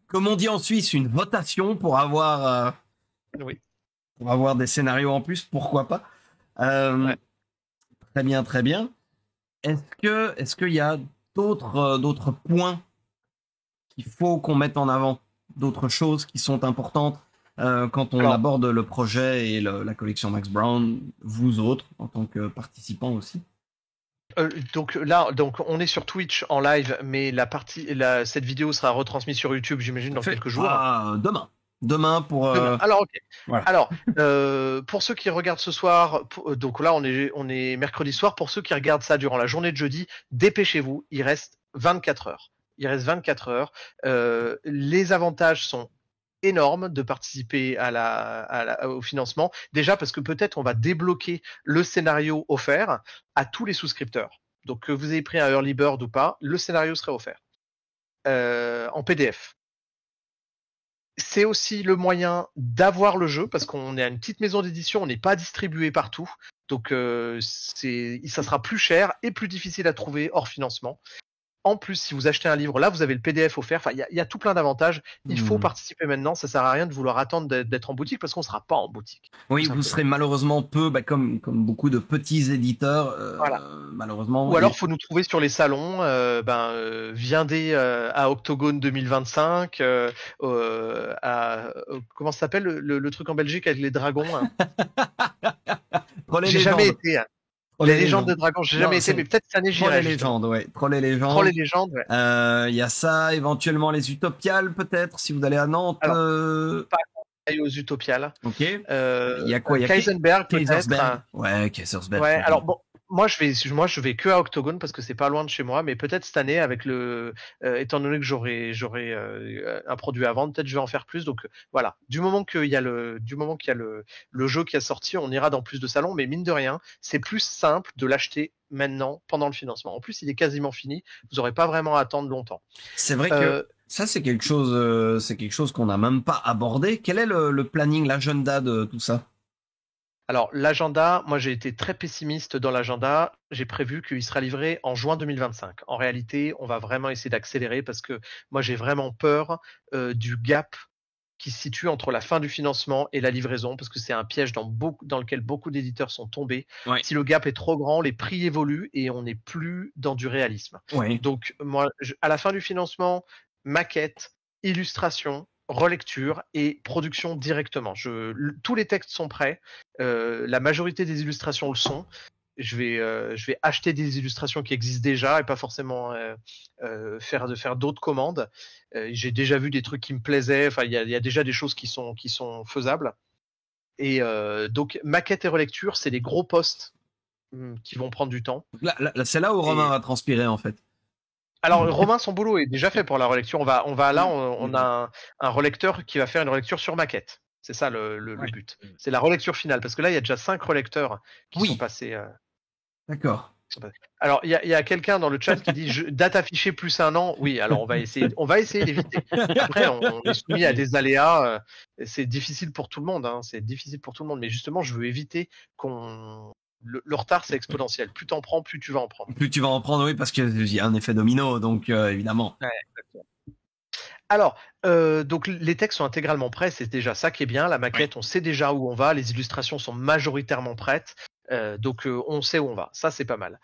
comme on dit en Suisse, une votation pour avoir Oui. des scénarios en plus, pourquoi pas. Ouais. Très bien. Est-ce qu'il y a d'autres points qu'il faut qu'on mette en avant, d'autres choses qui sont importantes quand on aborde le projet et la collection Max Brown, vous autres, en tant que participants aussi? Donc on est sur Twitch en live, mais cette vidéo sera retransmise sur YouTube, j'imagine, dans quelques jours. Demain pour. Demain. Alors ok. Voilà. Alors pour ceux qui regardent ce soir, donc là on est mercredi soir. Pour ceux qui regardent ça durant la journée de jeudi, dépêchez-vous. Il reste 24 heures. Les avantages sont énormes de participer au financement. Déjà parce que peut-être on va débloquer le scénario offert à tous les souscripteurs. Donc que vous ayez pris un early bird ou pas, le scénario serait offert en PDF. c'est aussi le moyen d'avoir le jeu, parce qu'on est à une petite maison d'édition, on n'est pas distribué partout. Donc ça sera plus cher et plus difficile à trouver hors financement. En plus, si vous achetez un livre, là, vous avez le PDF offert. Enfin, il y a tout plein d'avantages. Il faut participer maintenant. Ça sert à rien de vouloir attendre d'être en boutique parce qu'on sera pas en boutique. Oui, vous serez malheureusement peu, comme beaucoup de petits éditeurs, Voilà. malheureusement. Ou alors, faut nous trouver sur les salons. Viendez à Octogone 2025. Comment ça s'appelle le truc en Belgique avec les dragons hein. J'ai jamais été. Hein. Les légendes de dragons, j'ai jamais été, mais peut-être cette année j'irai. Troll et légendes, ouais. Troll et légendes. Troll et légendes, ouais. Il y a ça, éventuellement les Utopiales, peut-être, si vous allez à Nantes. Alors, pas aux Utopiales. Ok. Il y a quoi? Il y a Kaisenberg, peut-être. Ouais, Kaisersberg. Ouais, alors bon, moi je vais que à Octogone parce que c'est pas loin de chez moi, mais peut-être cette année avec étant donné que j'aurai un produit à vendre, peut-être je vais en faire plus. Donc voilà, du moment qu'il y a le jeu qui a sorti, on ira dans plus de salons, mais mine de rien, c'est plus simple de l'acheter maintenant pendant le financement. En plus, il est quasiment fini, vous n'aurez pas vraiment à attendre longtemps. C'est vrai que ça c'est quelque chose qu'on n'a même pas abordé. Quel est le planning, l'agenda de tout ça? Alors, l'agenda, moi j'ai été très pessimiste dans l'agenda. J'ai prévu qu'il sera livré en juin 2025. En réalité, on va vraiment essayer d'accélérer parce que moi j'ai vraiment peur du gap qui se situe entre la fin du financement et la livraison, parce que c'est un piège dans lequel beaucoup d'éditeurs sont tombés. Ouais. Si le gap est trop grand, les prix évoluent et on n'est plus dans du réalisme. Ouais. Donc, moi, à la fin du financement, maquette, illustration, relecture et production directement. Tous les textes sont prêts. La majorité des illustrations le sont. Je vais acheter des illustrations qui existent déjà et pas forcément faire d'autres commandes. J'ai déjà vu des trucs qui me plaisaient. Enfin, il y a déjà des choses qui sont faisables. Et donc maquette et relecture, c'est des gros postes qui vont prendre du temps. Là, c'est là où Romain va transpirer en fait. Alors Romain, son boulot est déjà fait pour la relecture. On a un relecteur qui va faire une relecture sur maquette. C'est ça le but. C'est la relecture finale parce que là il y a déjà 5 relecteurs qui sont passés. D'accord. Alors il y a quelqu'un dans le chat qui dit date affichée plus 1 an. Oui, alors on va essayer d'éviter. Après on est soumis à des aléas. C'est difficile pour tout le monde. Hein, c'est difficile pour tout le monde. Mais justement je veux éviter le retard, c'est exponentiel. Plus t'en prends, plus tu vas en prendre. Plus tu vas en prendre, oui, parce qu'il y a un effet domino, donc évidemment. Ouais, exactement. Alors, donc les textes sont intégralement prêts, c'est déjà ça qui est bien. La maquette, on sait déjà où on va. Les illustrations sont majoritairement prêtes, donc on sait où on va. Ça, c'est pas mal.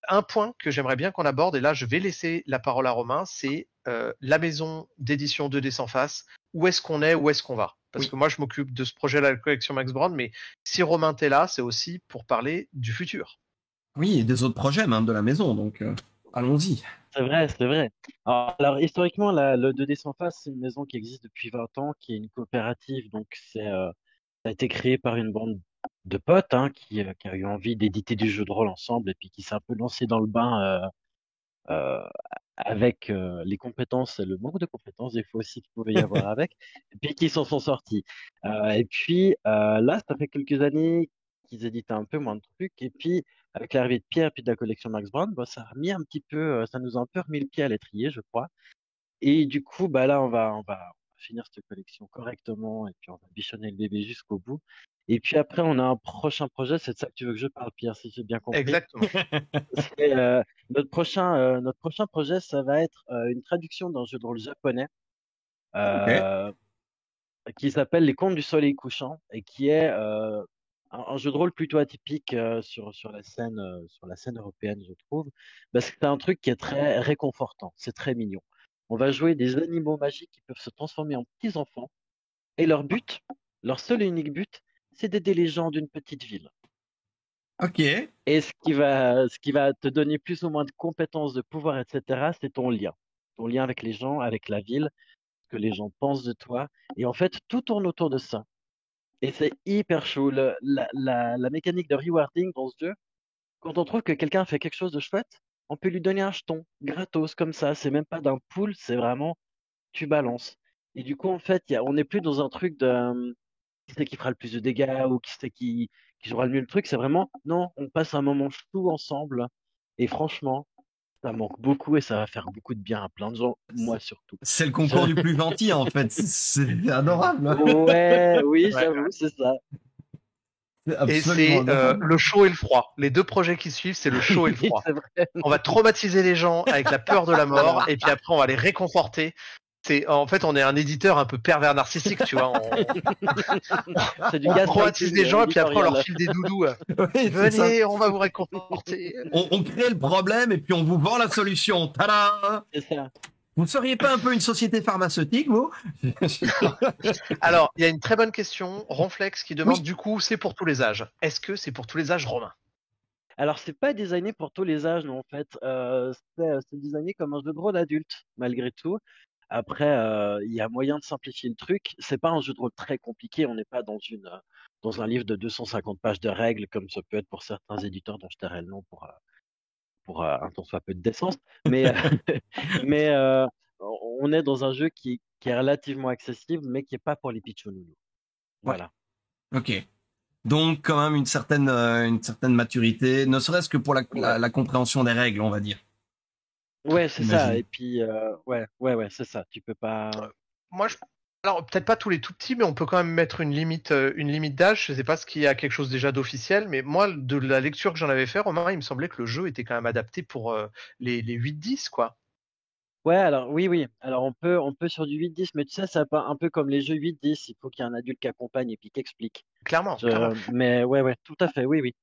Un point que j'aimerais bien qu'on aborde, et là, je vais laisser la parole à Romain, c'est la maison d'édition 2D sans face. Où est-ce qu'on est, où est-ce qu'on va? Parce que moi, je m'occupe de ce projet de la collection Max Brand, mais si Romain t'es là, c'est aussi pour parler du futur. Oui, et des autres projets même de la maison, donc allons-y. C'est vrai, c'est vrai. Alors historiquement, le 2D sans face, c'est une maison qui existe depuis 20 ans, qui est une coopérative, donc ça a été créé par une bande de potes qui a eu envie d'éditer du jeu de rôle ensemble et puis qui s'est un peu lancé dans le bain avec les compétences, le manque de compétences des fois aussi qu'il pouvait y avoir avec, et puis qui s'en sont sortis. Et puis là, ça fait quelques années qu'ils éditent un peu moins de trucs, et puis avec l'arrivée de Pierre et puis de la collection Max Brown, ça a remis un petit peu, ça nous a un peu remis le pied à l'étrier, je crois. Et du coup, là, on va finir cette collection correctement, et puis on va bichonner le bébé jusqu'au bout. Et puis après, on a un prochain projet, c'est de ça que tu veux que je parle, Pierre, si j'ai bien compris. Exactement. Notre prochain projet, ça va être une traduction d'un jeu de rôle japonais qui s'appelle Les Contes du Soleil Couchant et qui est un jeu de rôle plutôt atypique sur la scène européenne, je trouve, parce que c'est un truc qui est très réconfortant, c'est très mignon. On va jouer des animaux magiques qui peuvent se transformer en petits enfants et leur seul et unique but, c'est d'aider les gens d'une petite ville. Ok. Et ce qui va te donner plus ou moins de compétences, de pouvoir, etc., c'est ton lien. Ton lien avec les gens, avec la ville, ce que les gens pensent de toi. Et en fait, tout tourne autour de ça. Et c'est hyper chaud. La mécanique de rewarding dans ce jeu, quand on trouve que quelqu'un fait quelque chose de chouette, on peut lui donner un jeton, gratos, comme ça. C'est même pas d'un pool, c'est vraiment, tu balances. Et du coup, en fait, on n'est plus dans un truc de qui c'est qui fera le plus de dégâts ou qui c'est qui jouera le mieux le truc. C'est vraiment, non, on passe un moment chou ensemble. Et franchement, Ça manque beaucoup et ça va faire beaucoup de bien à plein de gens, moi surtout. C'est le concours du plus gentil, en fait. C'est adorable. Ouais, oui, Ouais. j'avoue, c'est ça. C'est Et absolument c'est adorable. le chaud et le froid. Les deux projets qui suivent, c'est le chaud et le froid. C'est vrai. On va traumatiser les gens avec la peur de la mort, et puis après on va les réconforter. En fait, on est un éditeur un peu pervers narcissique, tu vois. C'est du On gaz traumатise les gens et puis après on leur file des doudous. Oui, c'est ça. Venez, on va vous réconforter. On crée le problème et puis on vous vend la solution. Tada! C'est ça. Vous ne seriez pas un peu une société pharmaceutique, vous? Alors, il y a une très bonne question, Ronflex, qui demande Oui. du coup, c'est pour tous les âges. Est-ce que c'est pour tous les âges, Romain? Alors, c'est pas designé pour tous les âges, non, en fait. C'est designé comme un jeu de rôle adulte, malgré tout. Après, il y a moyen de simplifier le truc. C'est pas un jeu de rôle très compliqué. On n'est pas dans un livre de 250 pages de règles, comme ça peut être pour certains éditeurs dont je tairai le nom pour un tant soit peu de décence. Mais, mais on est dans un jeu qui est relativement accessible, mais qui est pas pour les pitchounoulous. Voilà. Ok. Donc, quand même, une certaine maturité, ne serait-ce que pour la compréhension des règles, on va dire. Ouais, c'est ça. J'imagine. Et puis, ouais, c'est ça. Tu peux pas. Moi, alors peut-être pas tous les tout petits, mais on peut quand même mettre une limite d'âge. Je sais pas ce qu'il y a quelque chose déjà d'officiel, mais moi, de la lecture que j'en avais fait, Romain, il me semblait que le jeu était quand même adapté pour les 8-10, quoi. Ouais, alors oui. Alors on peut sur du 8-10, mais tu sais, c'est un peu comme les jeux 8-10. Il faut qu'il y ait un adulte qui accompagne et puis qui explique. Clairement, clairement. Mais ouais, tout à fait, oui.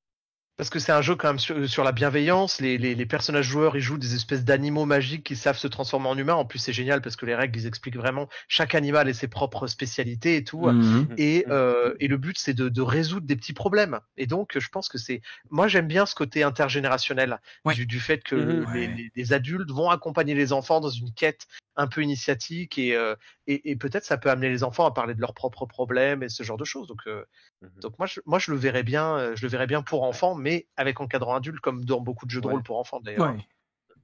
Parce que c'est un jeu quand même sur la bienveillance. Les personnages joueurs, ils jouent des espèces d'animaux magiques qui savent se transformer en humains. En plus, c'est génial parce que les règles, ils expliquent vraiment chaque animal et ses propres spécialités et tout. Mhm. Et le but, c'est de résoudre des petits problèmes. Et donc, je pense que moi, j'aime bien ce côté intergénérationnel Ouais. du fait que Mhm. les adultes vont accompagner les enfants dans une quête un peu initiatique et peut-être ça peut amener les enfants à parler de leurs propres problèmes et ce genre de choses. Donc moi je le verrais bien pour enfants, mais avec encadrant adulte comme dans beaucoup de jeux de Ouais. rôle pour enfants d'ailleurs. Ouais.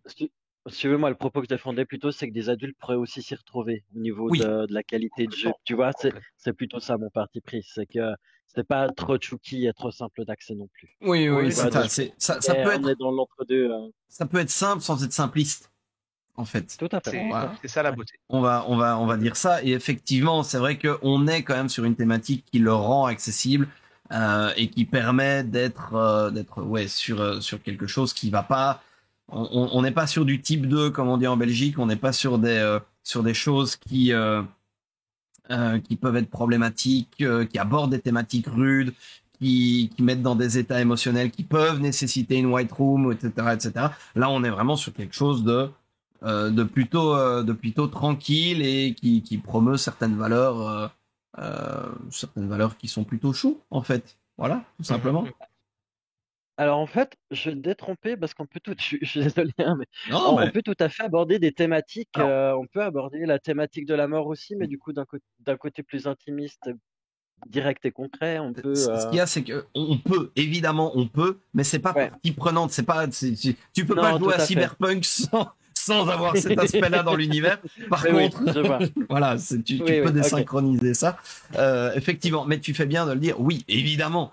Si tu veux, moi, le propos que je défendais plutôt, c'est que des adultes pourraient aussi s'y retrouver au niveau Oui. de la qualité de jeu. Tu vois, c'est plutôt ça mon parti pris. C'est que c'est pas trop chouki et trop simple d'accès non plus. Oui, Oui, c'est Voilà, ça. Ça peut on est être, dans l'entre-deux. ça peut être simple sans être simpliste, en fait. Tout à fait. Voilà. C'est ça la beauté. On va dire ça. Et effectivement, c'est vrai qu'on est quand même sur une thématique qui le rend accessible et qui permet d'être sur quelque chose qui va pas. On n'est pas sur du type 2 comme on dit en Belgique. On n'est pas sur des choses qui peuvent être problématiques, qui abordent des thématiques rudes, qui mettent dans des états émotionnels qui peuvent nécessiter une white room, etc. Là, on est vraiment sur quelque chose de plutôt tranquille et qui promeut certaines valeurs qui sont plutôt choues, en fait. Voilà, tout simplement. Alors en fait, je vais te détromper parce qu'on peut je suis désolé, hein, mais Non, on mais peut tout à fait aborder des thématiques. alors, On peut aborder la thématique de la mort aussi, mais du coup d'un côté plus intimiste, direct et concret. On peut. ce qu'il y a, c'est que évidemment, on peut, mais c'est pas Ouais. partie prenante. C'est pas, tu peux pas Non, jouer tout à à fait. Cyberpunk sans avoir cet aspect-là dans l'univers. Par Oui, contre, je vois. voilà, tu Oui, peux ok. désynchroniser ça. Effectivement, mais tu fais bien de le dire. Oui, évidemment,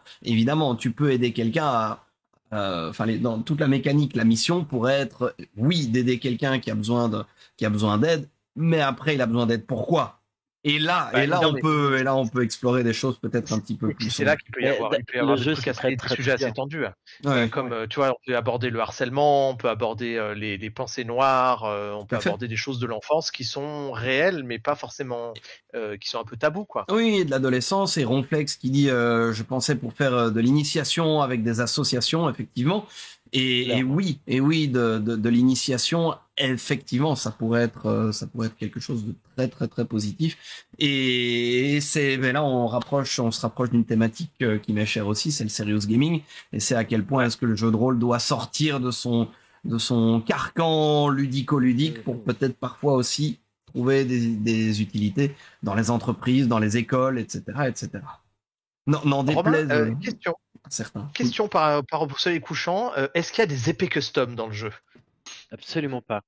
tu peux aider quelqu'un à. Dans toute la mécanique, la mission pourrait être, oui, d'aider quelqu'un qui a besoin d'aide, mais après il a besoin d'aide. Pourquoi? Et là, Non, on peut explorer des choses peut-être un petit peu et puis plus c'est là sombres. qu'il peut y Mais avoir, il peut y le avoir des jeu trucs s'y prête des très sujets assez bien. tendus. Ouais, Comme tu vois, on peut aborder le harcèlement, on peut aborder les pensées noires, on tout peut à fait. aborder des choses de l'enfance qui sont réelles, mais pas forcément qui sont un peu tabous, quoi. Oui, et de l'adolescence, et Ronflex qui dit je pensais pour faire de l'initiation avec des associations, effectivement. Et oui, de l'initiation, effectivement, ça pourrait être quelque chose de très très très positif. Mais là on se rapproche d'une thématique qui m'est chère aussi, c'est le serious gaming, et c'est à quel point est-ce que le jeu de rôle doit sortir de son carcan ludico-ludique pour peut-être parfois aussi trouver des utilités dans les entreprises, dans les écoles, etc. N'en Romain, déplaise question. certains. Question par au soleil couchant, est-ce qu'il y a des épées custom dans le jeu? Absolument pas.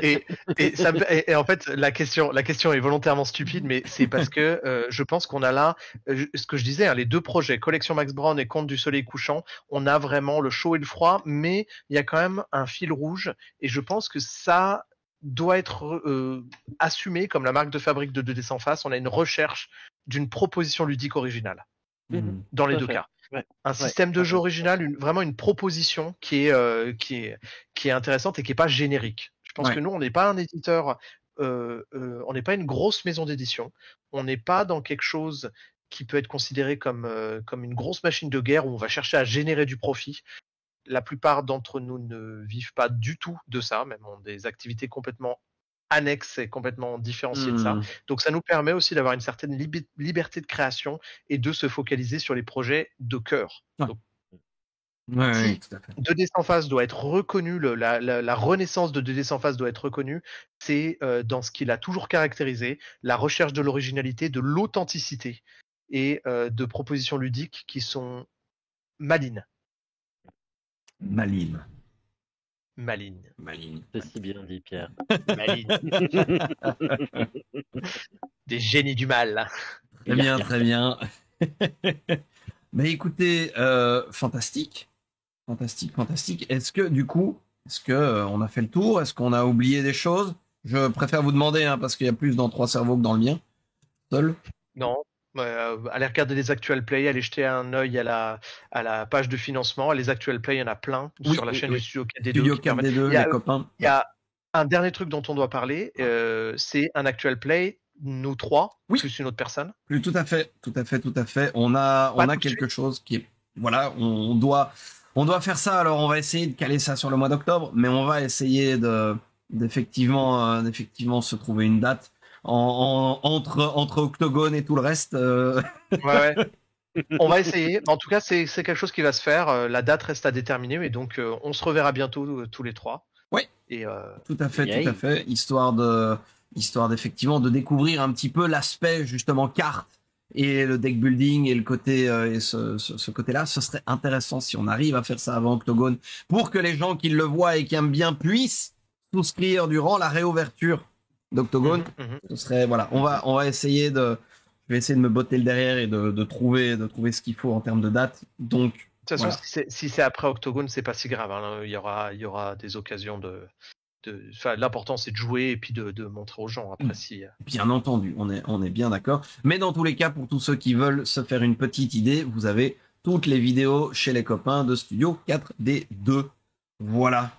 et, et en fait, la question est volontairement stupide, mais c'est parce que je pense qu'on a là, ce que je disais, hein, les deux projets, Collection Max Brown et Conte du Soleil Couchant, on a vraiment le chaud et le froid, mais il y a quand même un fil rouge, et je pense que ça doit être assumé comme la marque de fabrique de 2D sans face. On a une recherche d'une proposition ludique originale, dans les deux cas. Ouais. Un système de jeu original, vraiment une proposition qui est intéressante et qui est pas générique. Je pense que nous, on n'est pas un éditeur, on n'est pas une grosse maison d'édition, on n'est pas dans quelque chose qui peut être considéré comme une grosse machine de guerre où on va chercher à générer du profit. La plupart d'entre nous ne vivent pas du tout de ça, même ont des activités complètement annexes et complètement différenciées de ça. Donc ça nous permet aussi d'avoir une certaine liberté de création et de se focaliser sur les projets de cœur. Donc, oui, tout à fait. 2D sans face doit être reconnu, la renaissance de 2D sans face doit être reconnue, c'est dans ce qu'il a toujours caractérisé, la recherche de l'originalité, de l'authenticité et de propositions ludiques qui sont malines. Maline. C'est si bien dit, Pierre. Maline. Des génies du mal. Très bien. Mais écoutez, fantastique. Est-ce que du coup, on a fait le tour? Est-ce qu'on a oublié des choses? Je préfère vous demander, hein, parce qu'il y a plus dans 3 cerveaux que dans le mien. Seul. Non. Allez regarder les actual play, allez jeter un œil à la page de financement. Les actual play, il y en a plein sur la chaîne du Studio 4D2. Studio 4D2, les copains. Il y a un dernier truc dont on doit parler, c'est un actual play, nous 3, plus une autre personne. Tout à fait. On a quelque chose qui est, voilà, on doit faire ça. Alors on va essayer de caler ça sur le mois d'octobre, mais on va essayer d'effectivement se trouver une date. Entre Octogone et tout le reste. Ouais. On va essayer. En tout cas, c'est quelque chose qui va se faire. La date reste à déterminer, mais donc on se reverra bientôt tous les 3. Ouais. Et tout à fait. Histoire d'effectivement de découvrir un petit peu l'aspect justement carte et le deck building et le côté et ce côté-là. Ce serait intéressant si on arrive à faire ça avant Octogone pour que les gens qui le voient et qui aiment bien puissent souscrire durant la réouverture d'Octogone. Ce serait, voilà, on va essayer je vais essayer de me botter le derrière et de trouver ce qu'il faut en termes de date. Donc, de toute façon, si c'est après Octogone, c'est pas si grave. Hein. Il y aura des occasions l'important c'est de jouer et puis de montrer aux gens après si. Bien entendu, on est bien d'accord. Mais dans tous les cas, pour tous ceux qui veulent se faire une petite idée, vous avez toutes les vidéos chez les copains de Studio 4D2. Voilà,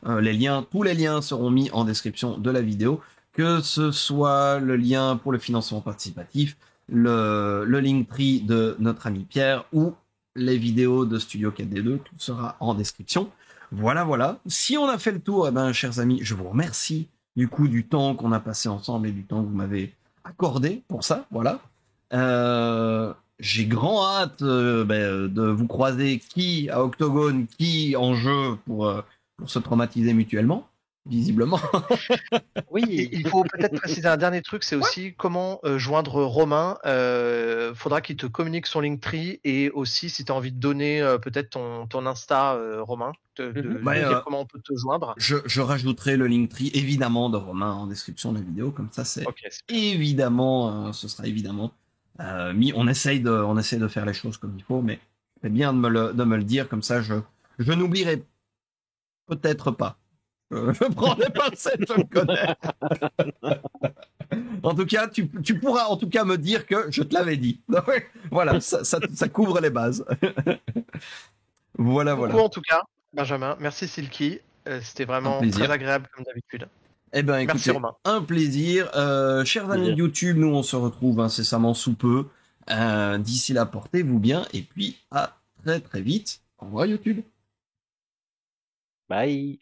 tous les liens seront mis en description de la vidéo. Que ce soit le lien pour le financement participatif, le Linktree de notre ami Pierre ou les vidéos de Studio 4D2, tout sera en description. Voilà. Si on a fait le tour, chers amis, je vous remercie du coup du temps qu'on a passé ensemble et du temps que vous m'avez accordé pour ça. Voilà. J'ai grand hâte de vous croiser, qui à Octogone, qui en jeu pour se traumatiser mutuellement. Visiblement. Oui, il faut peut-être préciser un dernier truc, c'est aussi comment joindre Romain. Faudra qu'il te communique son Linktree et aussi si tu as envie de donner peut-être ton Insta, Romain, de dire comment on peut te joindre. Je rajouterai le Linktree évidemment de Romain en description de la vidéo, comme ça c'est évidemment, ce sera évidemment mis. On essaye de faire les choses comme il faut, mais c'est bien de me le dire, comme ça je n'oublierai peut-être pas. Je prends les pincettes, je me connais. En tout cas, tu pourras en tout cas me dire que je te l'avais dit. Voilà, ça couvre les bases. Voilà. En tout cas, Benjamin, merci Silky. C'était vraiment très agréable comme d'habitude. Eh ben, écoutez, merci Romain. Un plaisir. Chers amis de YouTube, nous on se retrouve incessamment sous peu. D'ici là, portez-vous bien et puis à très très vite. Au revoir YouTube. Bye.